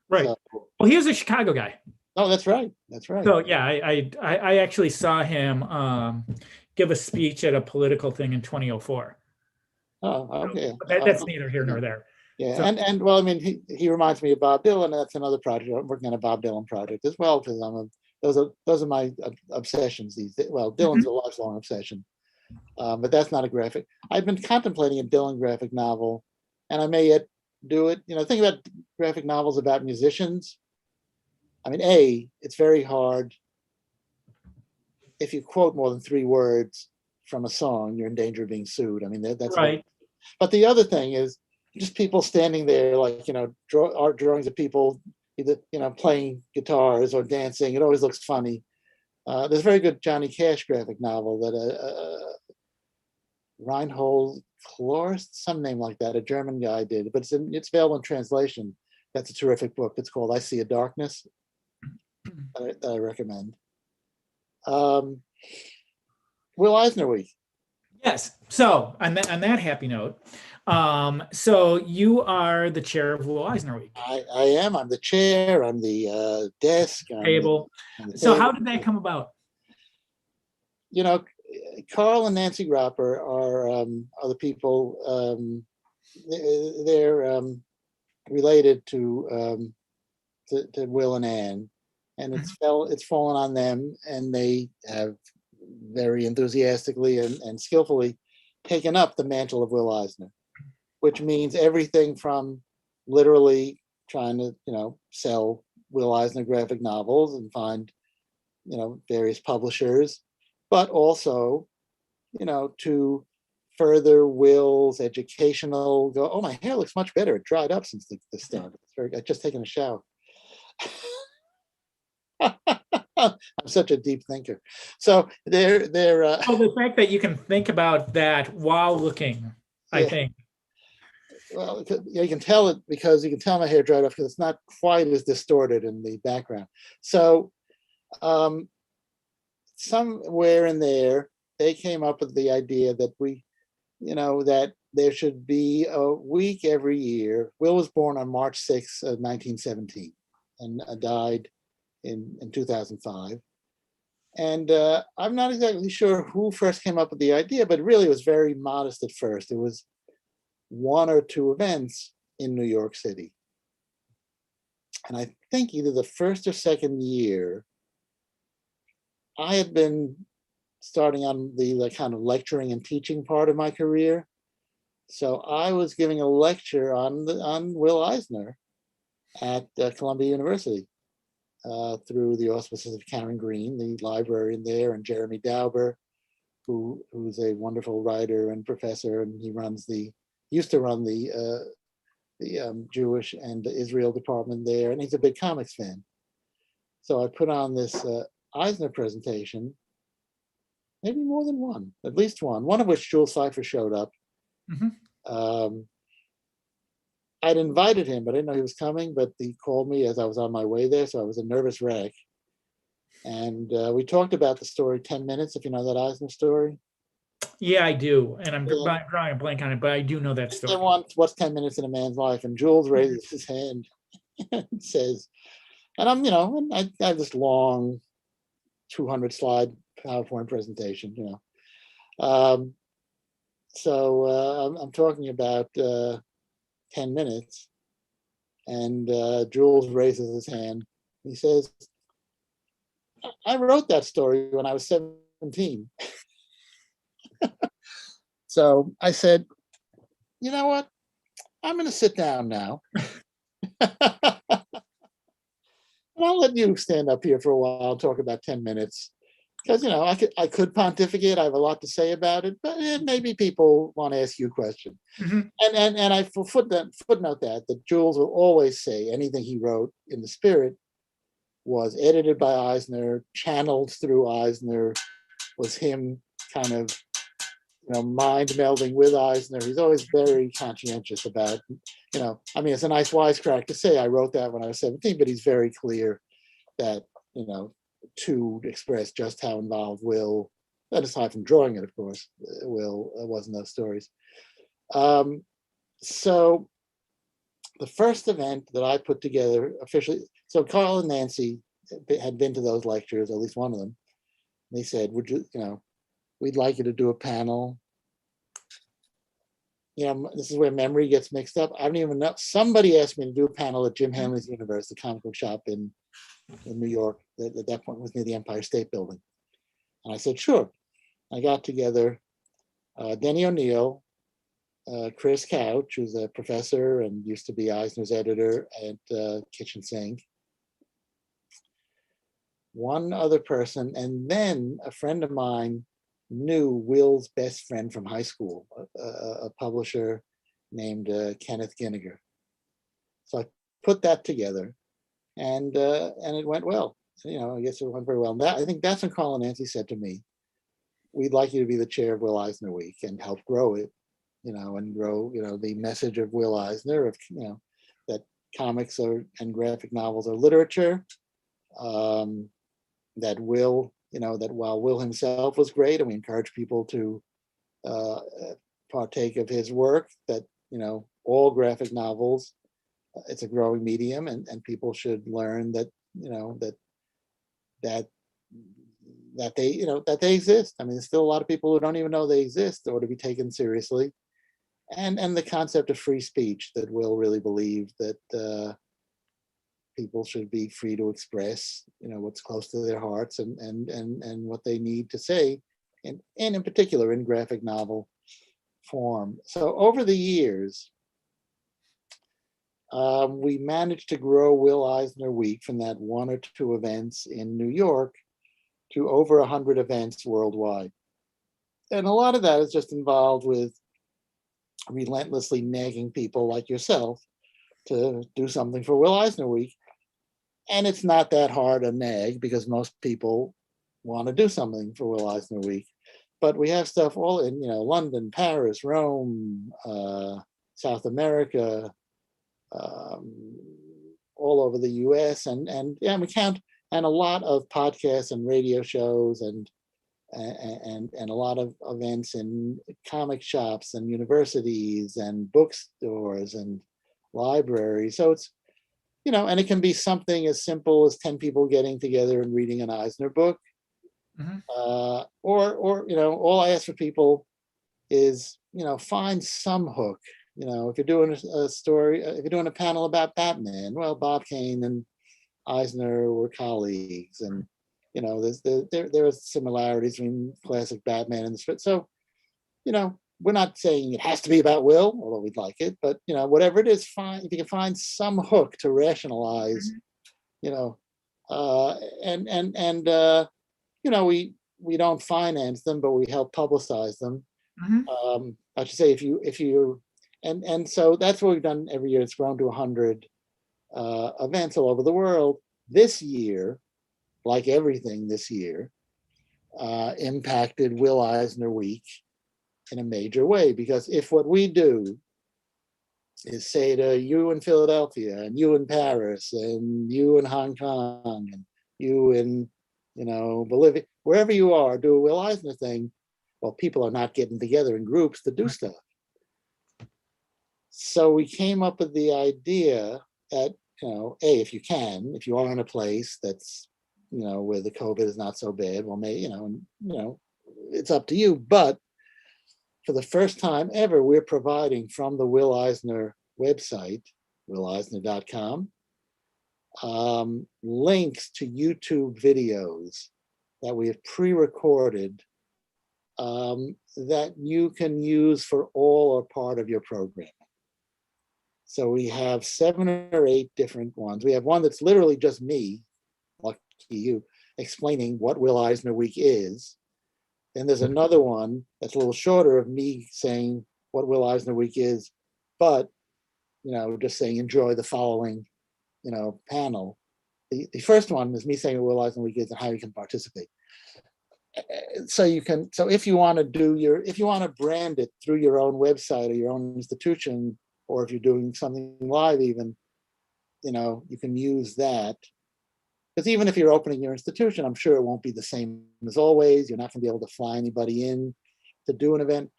Right. So, well, he was a Chicago guy. Oh, that's right. That's right. So yeah, I actually saw him give a speech at a political thing in 2004. Oh, okay. So that's neither here nor there. Yeah, so, and well, I mean, he reminds me of Bob Dylan. That's another project. I'm working on a Bob Dylan project as well, because those are my obsessions these days. Well, Dylan's a lifelong obsession, but that's not a graphic. I've been contemplating a Dylan graphic novel, and I may yet do it. Think about graphic novels about musicians. I mean, it's very hard. If you quote more than 3 words from a song, you're in danger of being sued. I mean, that's right. But the other thing is just people standing there, like, art drawings of people either, playing guitars or dancing. It always looks funny. There's a very good Johnny Cash graphic novel that Reinhold Klorst, some name like that, a German guy did, but it's available in translation. That's a terrific book. It's called I See a Darkness, that I recommend. Will Eisner Week. Yes. So on that happy note, so you are the chair of Will Eisner Week. I am. I'm the chair. I'm the desk. Table. So how did that come about? Carl and Nancy Gropper are the people. They're related to Will and Anne, and it's fallen on them, and they have very enthusiastically and skillfully taken up the mantle of Will Eisner, which means everything from literally trying to sell Will Eisner graphic novels and find various publishers, but also to further Will's educational go. Oh, my hair looks much better. It dried up since this started. I've just taken a shower. I'm such a deep thinker. So they're the fact that you can think about that while looking, I think. Well, you can tell it because you can tell my hair dried off because it's not quite as distorted in the background. So somewhere in there, they came up with the idea that that there should be a week every year. Will was born on March 6th, 1917, and died in 2005. And I'm not exactly sure who first came up with the idea, but really it was very modest at first. It was 1 or 2 events in New York City. And I think either the first or second year, I had been starting on the kind of lecturing and teaching part of my career. So I was giving a lecture on Will Eisner at Columbia University through the auspices of Karen Green, the librarian there, and Jeremy Dauber, who's a wonderful writer and professor, and he used to run the Jewish and Israel department there, and he's a big comics fan. So I put on this Eisner presentation, maybe more than one, at least one of which Jules Cypher showed up. I'd invited him, but I didn't know he was coming, but he called me as I was on my way there, so I was a nervous wreck. And we talked about the story 10 Minutes, if you know that Eisner story. Yeah, I do. And I'm drawing a blank on it, but I do know that story. What's 10 minutes in a man's life? And Jules raises his hand and says, and I have this long 200 slide PowerPoint presentation, So I'm talking about 10 minutes, and Jules raises his hand. He says, I wrote that story when I was 17. So I said, you know what? I'm going to sit down now. And I'll let you stand up here for a while, talk about 10 minutes. Because, I could pontificate. I have a lot to say about it, but maybe people want to ask you a question. Mhm. And I footnote that Jules will always say anything he wrote in the Spirit was edited by Eisner, channeled through Eisner, was him kind of mind melding with Eisner. He's always very conscientious about, it's a nice wisecrack to say I wrote that when I was 17, but he's very clear that, to express just how involved Will, that aside from drawing it, of course, Will was in those stories. So the first event that I put together officially, so Carl and Nancy had been to those lectures, at least one of them. They said, would you, we'd like you to do a panel. This is where memory gets mixed up. I don't even know. Somebody asked me to do a panel at Jim Hanley's Universe, the comic book shop in New York. That at that point was near the Empire State Building. And I said, sure. I got together Denny O'Neil, Chris Couch, who's a professor and used to be Eisner's editor at Kitchen Sink, one other person, and then a friend of mine knew Will's best friend from high school, a publisher named Kenneth Ginniger. So I put that together, and it went well. I guess it went very well. And I think that's when Carl and Nancy said to me, "We'd like you to be the chair of Will Eisner Week and help grow it, and grow, the message of Will Eisner of, that comics and graphic novels are literature." That Will, that while Will himself was great, and we encourage people to partake of his work, that, all graphic novels, it's a growing medium, and people should learn that, that they exist. I mean, there's still a lot of people who don't even know they exist or to be taken seriously. And the concept of free speech, that Will really believed that people should be free to express, what's close to their hearts and what they need to say, and in particular in graphic novel form. So over the years, we managed to grow Will Eisner Week from that one or two events in New York to over 100 events worldwide. And a lot of that is just involved with relentlessly nagging people like yourself to do something for Will Eisner Week. And it's not that hard a nag because most people want to do something for Will Eisner Week. But we have stuff all in, London, Paris, Rome, South America, all over the US, and we count, and a lot of podcasts and radio shows and a lot of events in comic shops and universities and bookstores and libraries. So it's, and it can be something as simple as 10 people getting together and reading an Eisner book. Mhm. Or all I ask for people is, find some hook. If you're doing a story, if you're doing a panel about Batman, well, Bob Kane and Eisner were colleagues, and there are similarities between classic Batman and the Spirit. So, we're not saying it has to be about Will, although we'd like it, but whatever it is, fine. If you can find some hook to rationalize, we don't finance them, but we help publicize them. Mhm. I should say, if you and so that's what we've done every year. It's grown to 100 events all over the world. This year, like everything this year, impacted Will Eisner Week in a major way, because if what we do is say to you in Philadelphia and you in Paris and you in Hong Kong and you in Bolivia, wherever you are, do a Will Eisner thing, well, people are not getting together in groups to do stuff. So we came up with the idea that, if you are in a place that's, where the COVID is not so bad, well, it's up to you. But for the first time ever, we're providing from the Will Eisner website, willeisner.com, links to YouTube videos that we have pre-recorded that you can use for all or part of your programming. So we have 7 or 8 different ones. We have one that's literally just me, lucky you, explaining what Will Eisner Week is. Then there's another one that's a little shorter of me saying what Will Eisner Week is, but just saying enjoy the following, panel. The first one is me saying what Will Eisner Week is and how you can participate. So if you want to brand it through your own website or your own institution, or if you're doing something live even, you can use that. Because even if you're opening your institution, I'm sure it won't be the same as always. You're not going to be able to fly anybody in to do an event.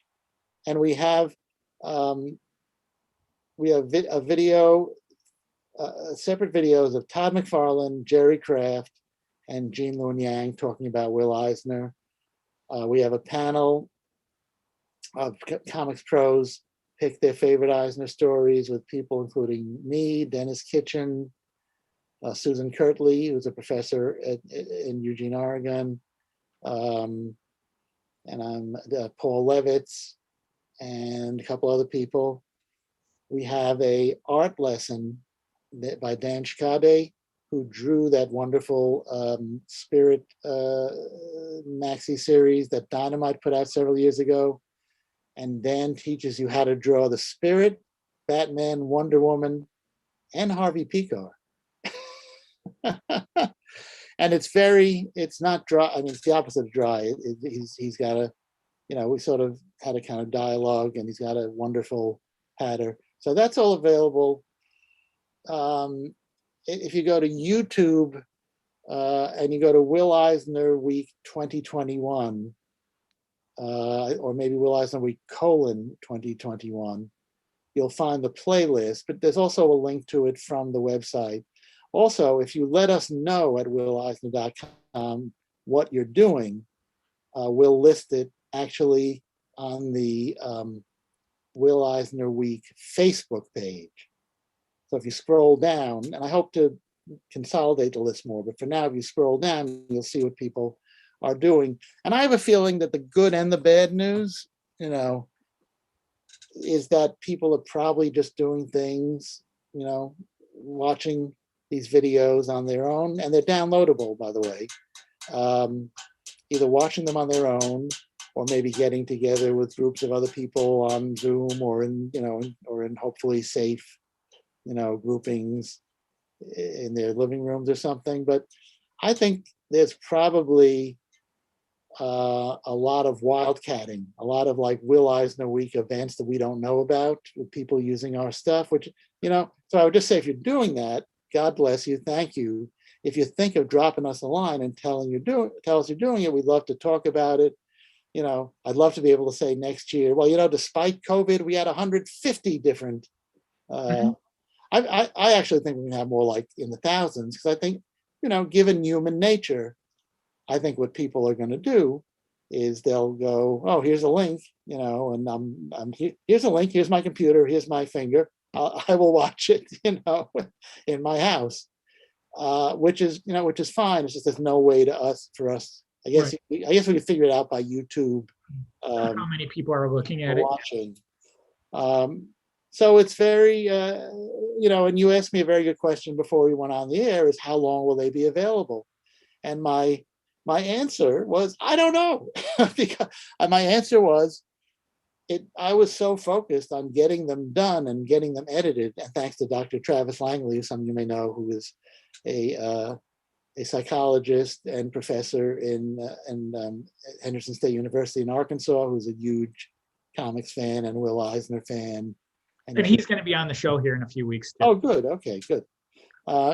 And we have separate videos of Todd McFarlane, Jerry Kraft, and Jean Luen Yang talking about Will Eisner. We have a panel of comics pros pick their favorite Eisner stories with people including me, Dennis Kitchen, Susan Kirtley, who's a professor in Eugene, Oregon, and I'm Paul Levitz, and a couple other people. We have a art lesson by Dan Shkade, who drew that wonderful Spirit maxi series that Dynamite put out several years ago. And Dan teaches you how to draw the Spirit, Batman, Wonder Woman, and Harvey Pekar. And it's not dry. I mean, it's the opposite of dry. He's got we sort of had a kind of dialogue, and he's got a wonderful pattern. So that's all available. If you go to YouTube and you go to Will Eisner Week 2021, or maybe Will Eisner Week : 2021, you'll find the playlist, but there's also a link to it from the website. Also, if you let us know at willeisner.com what you're doing, we'll list it actually on the Will Eisner Week Facebook page. So if you scroll down, and I hope to consolidate the list more, but for now, if you scroll down, you'll see what people are doing. And I have a feeling that the good and the bad news, is that people are probably just doing things, watching these videos on their own, and they're downloadable, by the way. Either watching them on their own, or maybe getting together with groups of other people on Zoom, or in hopefully safe, groupings in their living rooms or something. But I think there's probably a lot of wildcatting, a lot of like Will Eisner Week events that we don't know about, with people using our stuff, which, so I would just say, if you're doing that, God bless you, thank you. If you think of dropping us a line and tell us you're doing it, we'd love to talk about it. I'd love to be able to say next year, well, despite COVID, we had 150 different, I actually think we can have more like in the thousands, because I think, given human nature, I think what people are going to do is they'll go, oh, here's a link, and here's a link, here's my computer, here's my finger, I will watch it, in my house, which is fine. It's just there's no way for us. I guess right. I guess we could figure it out by YouTube. How many people are looking at it? Watching. So it's very, and you asked me a very good question before we went on the air, is how long will they be available? And my answer was, I don't know. Because my answer was, I was so focused on getting them done and getting them edited, and thanks to Dr. Travis Langley, who some of you may know, who is a psychologist and professor in Henderson State University in Arkansas, who's a huge comics fan and Will Eisner fan. And he's going to be on the show here in a few weeks too. Oh, good. Okay, good.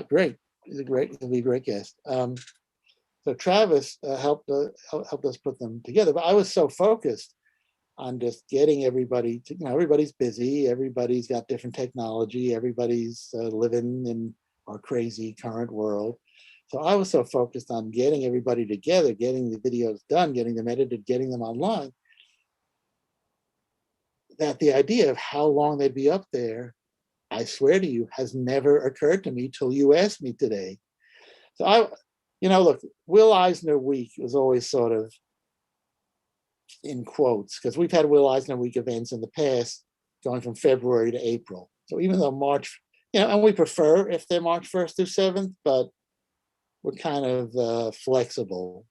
Great. He'll be a great guest. So Travis helped us put them together. But I was so focused on just getting everybody to, everybody's busy, everybody's got different technology, everybody's living in our crazy current world. So I was so focused on getting everybody together, getting the videos done, getting them edited, getting them online, that the idea of how long they'd be up there, I swear to you, has never occurred to me till you asked me today. So look, Will Eisner Week was always sort of in quotes, because we've had Will Eisner Week events in the past going from February to April. So even though March, and we prefer if they're March 1st through 7th, but we're kind of flexible,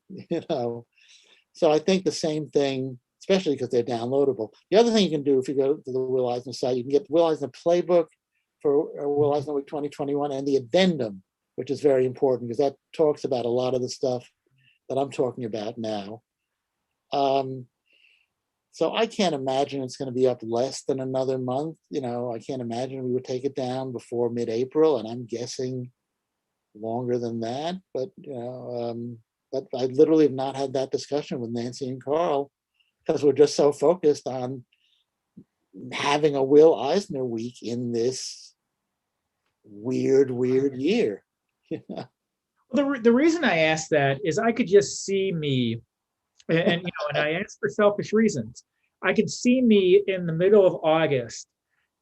So I think the same thing, especially because they're downloadable. The other thing you can do if you go to the Will Eisner site, you can get the Will Eisner playbook for Will Eisner Week 2021 and the addendum, which is very important because that talks about a lot of the stuff that I'm talking about now. So I can't imagine it's going to be up less than another month. I can't imagine we would take it down before mid-April, and I'm guessing longer than that. But but I literally have not had that discussion with Nancy and Carl because we're just so focused on having a Will Eisner week in this weird year. The reason I asked that is I could just see me, and I asked for selfish reasons. I could see me in the middle of August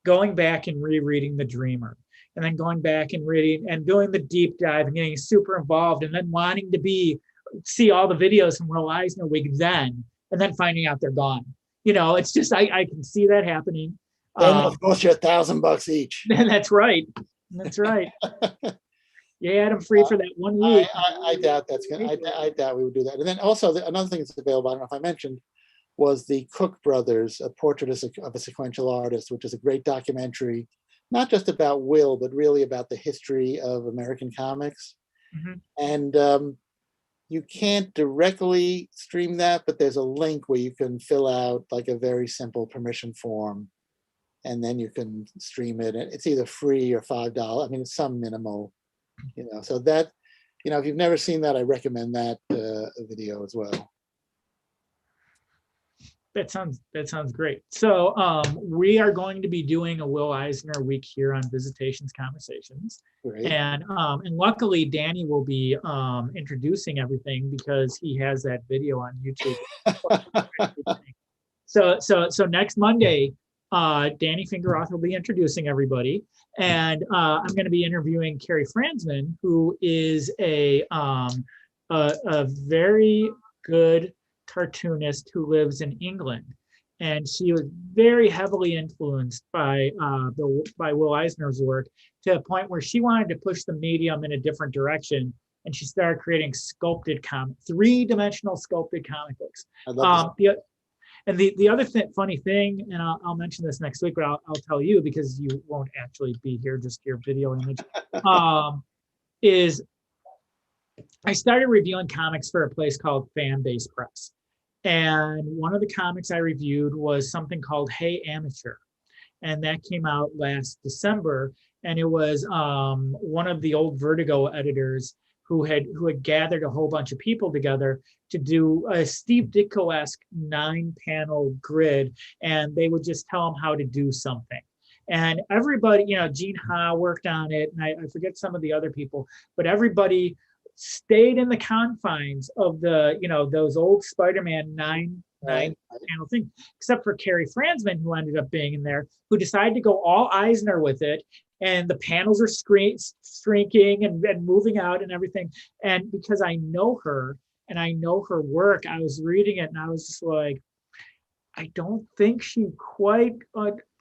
going back and rereading The Dreamer, and then going back and reading and doing the deep dive and getting super involved, and then wanting to see all the videos from Will Eisner Week then, and then finding out they're gone. It's just I can see that happening. Then it'll cost you $1,000 each. That's right. That's right. You had them free for that 1 week. I doubt that's gonna. I doubt we would do that. And then also another thing that's available, I don't know if I mentioned, was the Cook Brothers, A Portrait of a Sequential Artist, which is a great documentary, not just about Will, but really about the history of American comics. Mm-hmm. And you can't directly stream that, but there's a link where you can fill out like a very simple permission form, and then you can stream it. It's either free or $5. I mean, it's some minimal. So that, if you've never seen that, I recommend that video as well. That sounds great. So we are going to be doing a Will Eisner week here on Visitations Conversations. Great. And luckily Danny will be introducing everything because he has that video on YouTube. So next Monday, Danny Fingeroth will be introducing everybody, and I'm going to be interviewing Carrie Franzman, who is a very good cartoonist who lives in England, and she was very heavily influenced by Will Eisner's work to a point where she wanted to push the medium in a different direction, and she started creating sculpted three-dimensional sculpted comic books. And the other funny thing, and I'll mention this next week, but I'll tell you because you won't actually be here, just your video image, is I started reviewing comics for a place called Fanbase Press. And one of the comics I reviewed was something called Hey Amateur. And that came out last December. And it was one of the old Vertigo editors who had gathered a whole bunch of people together to do a Steve Ditko-esque 9-panel grid, and they would just tell them how to do something. And everybody, Gene Ha worked on it, and I forget some of the other people, but everybody stayed in the confines of the, those old Spider-Man 9-panel thing, except for Carrie Franzman, who ended up being in there, who decided to go all Eisner with it. And the panels are shrinking and moving out and everything. And because I know her and I know her work, I was reading it and I was just like, I don't think she quite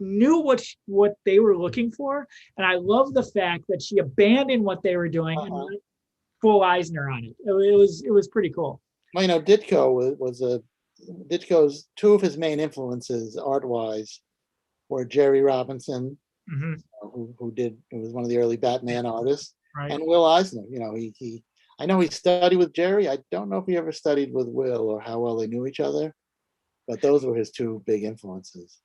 knew what they were looking for. And I love the fact that she abandoned what they were doing and went full Eisner on it. It was pretty cool. Well, Ditko's two of his main influences art-wise were Jerry Robinson, mm-hmm. who was one of the early Batman artists, right. And Will Eisner. I know he studied with Jerry. I don't know if he ever studied with Will or how well they knew each other, but those were his two big influences.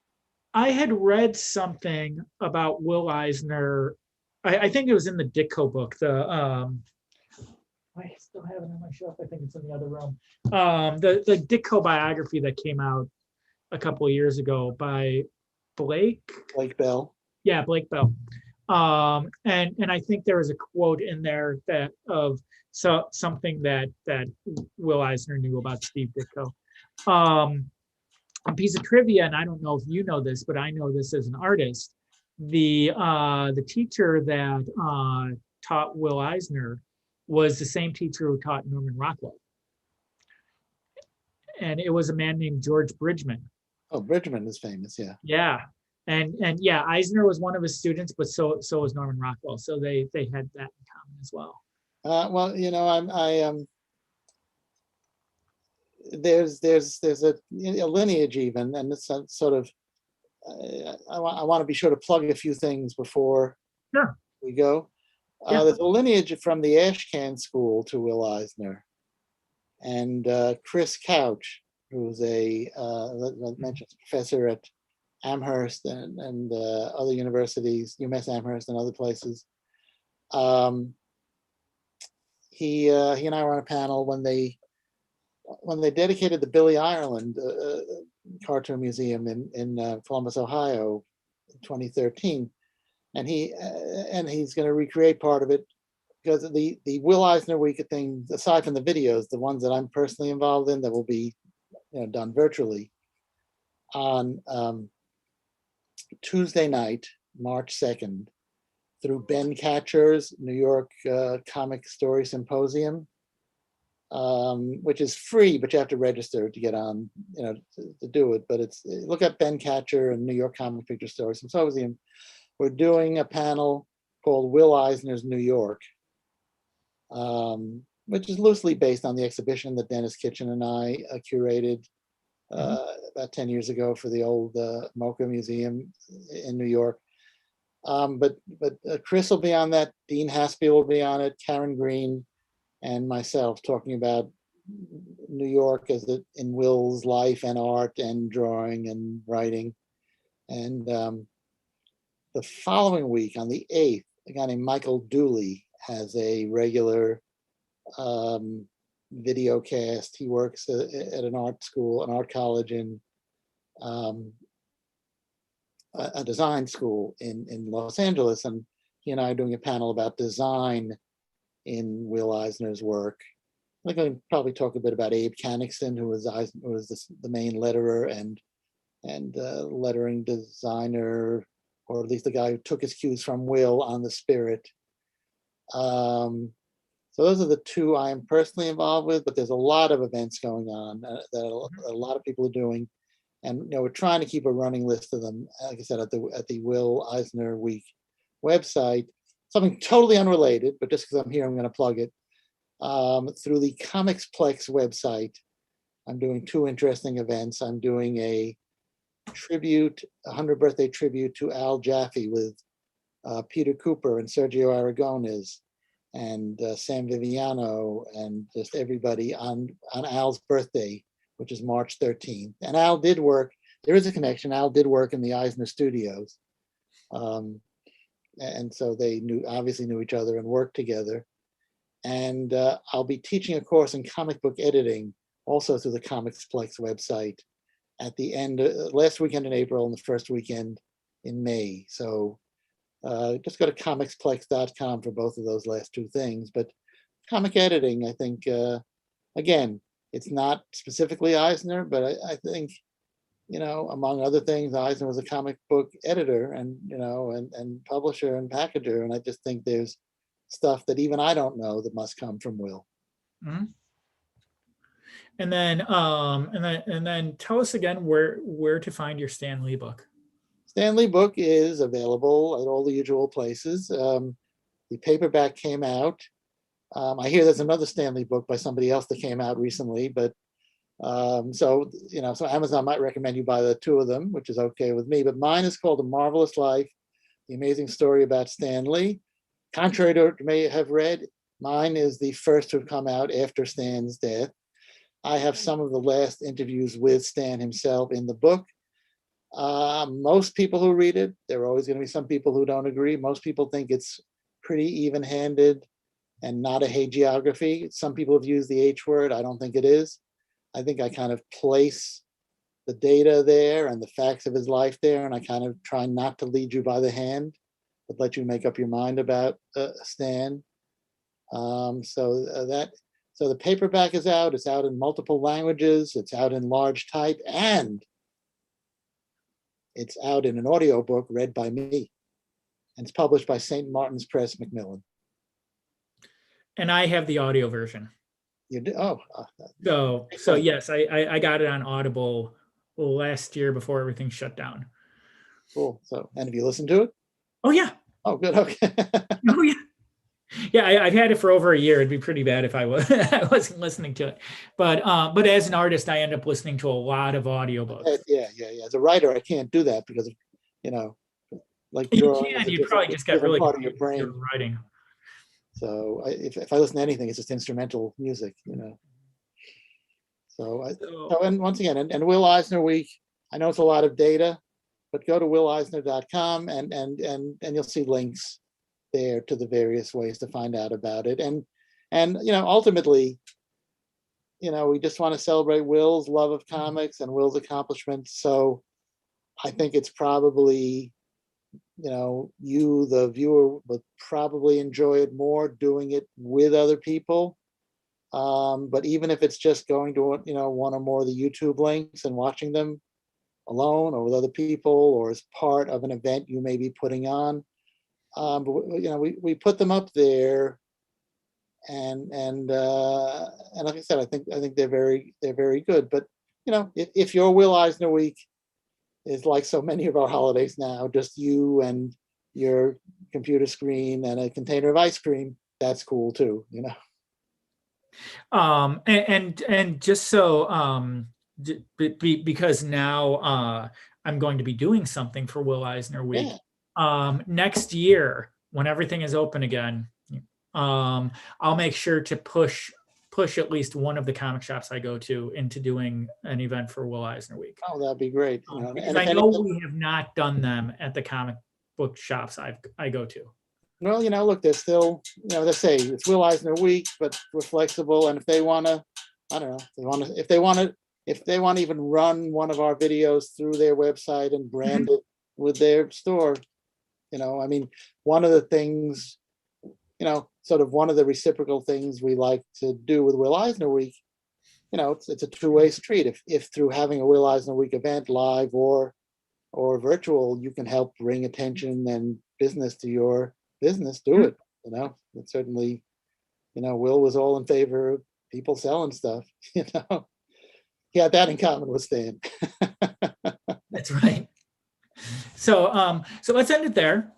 I had read something about Will Eisner. I think it was in the Ditko book. I still have it on my shelf. I think it's in the other room. The Ditko biography that came out a couple of years ago by Blake Bell. Yeah, Blake Bell. And I think there was a quote in there that of something that Will Eisner knew about Steve Ditko. A piece of trivia, and I don't know if you know this, but I know this as an artist. The teacher that taught Will Eisner was the same teacher who taught Norman Rockwell. And it was a man named George Bridgman. Oh, Bridgman is famous, yeah. Yeah. And yeah, Eisner was one of his students, but so was Norman Rockwell. So they had that in common as well. Well, there's a lineage even, and it's a sort of I want to be sure to plug a few things before Sure. we go. Yeah. There's a lineage from the Ashcan School to Will Eisner, and Chris Couch, who's a mentioned professor at Amherst and other universities, UMass Amherst and other places. He and I were on a panel when they dedicated the Billy Ireland Cartoon Museum in Columbus, Ohio, in 2013, and he's going to recreate part of it, because the Will Eisner Week thing, aside from the videos, the ones that I'm personally involved in that will be done virtually on Tuesday night, March 2nd, through Ben Catcher's New York Comic Story Symposium, which is free, but you have to register to get on, to do it. But look at Ben Catcher and New York Comic Picture Story Symposium. We're doing a panel called Will Eisner's New York, which is loosely based on the exhibition that Dennis Kitchen and I curated about 10 years ago for the old MoCA Museum in New York. But Chris will be on that, Dean Haspel will be on it, Karen Green, and myself, talking about New York as in Will's life and art and drawing and writing. And the following week, on the 8th, a guy named Michael Dooley has a regular video cast. He works at an art school, an art college in a design school in Los Angeles, and he and I are doing a panel about design in Will Eisner's work. I'm going to probably talk a bit about Abe Canixon, who was the main letterer and lettering designer, or at least the guy who took his cues from Will on the Spirit. So those are the two I am personally involved with, but there's a lot of events going on that a lot of people are doing. And we're trying to keep a running list of them, like I said, at the Will Eisner Week website. Something totally unrelated, but just because I'm here, I'm going to plug it. Through the Comixplex website, I'm doing two interesting events. I'm doing a 100th birthday tribute to Al Jaffe with Peter Cooper and Sergio Aragones and Sam Viviano and just everybody on Al's birthday, which is March 13th. And Al did work, there is a connection, Al did work in the Eisner studios. And so they obviously knew each other and worked together. And I'll be teaching a course in comic book editing, also through the Comixplex website, at the end, last weekend in April and the first weekend in May. So just go to comixplex.com for both of those last two things. But comic editing, I think, again, it's not specifically Eisner, but I think, among other things, Eisner was a comic book editor and, and publisher and packager. And I just think there's stuff that even I don't know that must come from Will. Mm-hmm. And then tell us again where to find your Stan Lee book. Stan Lee book is available at all the usual places. The paperback came out. I hear there's another Stan Lee book by somebody else that came out recently, but so Amazon might recommend you buy the two of them, which is okay with me. But mine is called A Marvelous Life: The Amazing Story About Stan Lee. Contrary to what you may have read, mine is the first to have come out after Stan's death. I have some of the last interviews with Stan himself in the book. Most people who read it, there are always going to be some people who don't agree. Most people think it's pretty even-handed and not a hagiography. Some people have used the H word. I don't think it is. I think I kind of place the data there and the facts of his life there, and I kind of try not to lead you by the hand, but let you make up your mind about Stan. So the paperback is out. It's out in multiple languages. It's out in large type, and it's out in an audiobook read by me. And it's published by St. Martin's Press, Macmillan. And I have the audio version. You do? Oh. So yes, I got it on Audible last year before everything shut down. Cool. So, and have you listened to it? Oh yeah. Oh, good. Okay. Oh yeah. Yeah, I've had it for over a year. It'd be pretty bad if I was I wasn't listening to it. But as an artist, I end up listening to a lot of audiobooks. Yeah. As a writer, I can't do that because of, you know, like You drawing is can. a You'd probably just get different really part of your confused if you're brain. writing. So if I listen to anything, it's just instrumental music, So, and once again, and Will Eisner Week, I know it's a lot of data, but go to willeisner.com and you'll see links there to the various ways to find out about it. And ultimately, we just want to celebrate Will's love of comics and Will's accomplishments. So I think it's probably, you, the viewer, would probably enjoy it more doing it with other people. But even if it's just going to, one or more of the YouTube links and watching them alone or with other people or as part of an event you may be putting on, but we put them up there, and like I said, I think they're very good. But if your Will Eisner Week is like so many of our holidays now, just you and your computer screen and a container of ice cream, that's cool too. And just so because now I'm going to be doing something for Will Eisner Week. Yeah. Next year, when everything is open again, I'll make sure to push at least one of the comic shops I go to into doing an event for Will Eisner Week. Oh, that'd be great. Because I know we have not done them at the comic book shops I go to. Well, look, there's still, let's say it's Will Eisner Week, but we're flexible. And if they want to, I don't know, if they want to even run one of our videos through their website and brand it with their store, I mean, one of the things, sort of one of the reciprocal things we like to do with Will Eisner Week, it's a two-way street. If through having a Will Eisner Week event live or virtual, you can help bring attention and business to your business, do it. It certainly, Will was all in favor of people selling stuff. He had that in common with Stan. That's right. So let's end it there.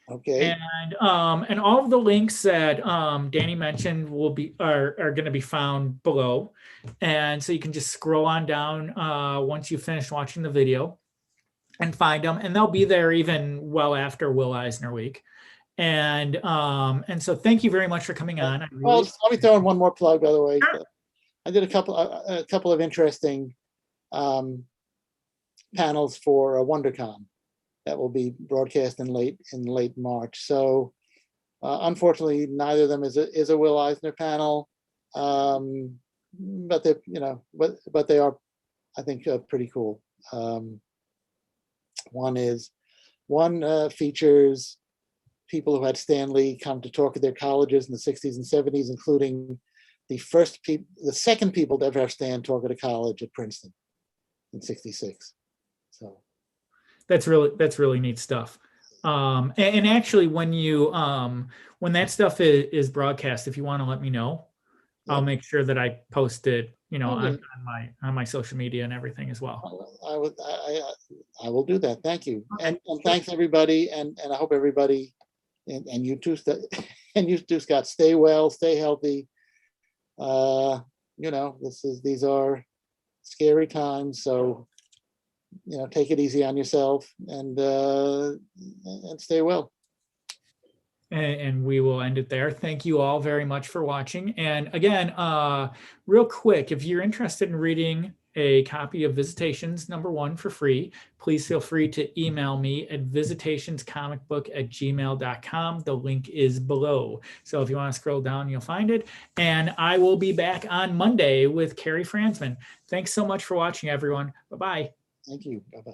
Okay. And all of the links that Danny mentioned are going to be found below, and so you can just scroll on down once you finish watching the video and find them, and they'll be there even well after Will Eisner Week. And so thank you very much for coming on. Well, let me throw in one more plug, by the way. Sure. I did a couple of interesting panels for WonderCon that will be broadcast in late March. So unfortunately, neither of them is a Will Eisner panel, but they but they are, I think, pretty cool. One features people who had Stan Lee come to talk at their colleges in the 60s and 70s, including the second people to ever have Stan talk at a college at Princeton in 66. So that's really neat stuff. And actually, when that stuff is broadcast, if you want to let me know, I'll make sure that I post it, on my social media and everything as well. I will do that. Thank you, and thanks everybody, and I hope everybody and you too, Scott, stay well, stay healthy. These are scary times, so take it easy on yourself and stay well. And we will end it there. Thank you all very much for watching. And again, real quick, if you're interested in reading a copy of Visitations #1 for free, please feel free to email me at visitationscomicbook@gmail.com. The link is below. So if you want to scroll down, you'll find it. And I will be back on Monday with Carrie Fransman. Thanks so much for watching, everyone. Bye-bye. Thank you. Bye-bye.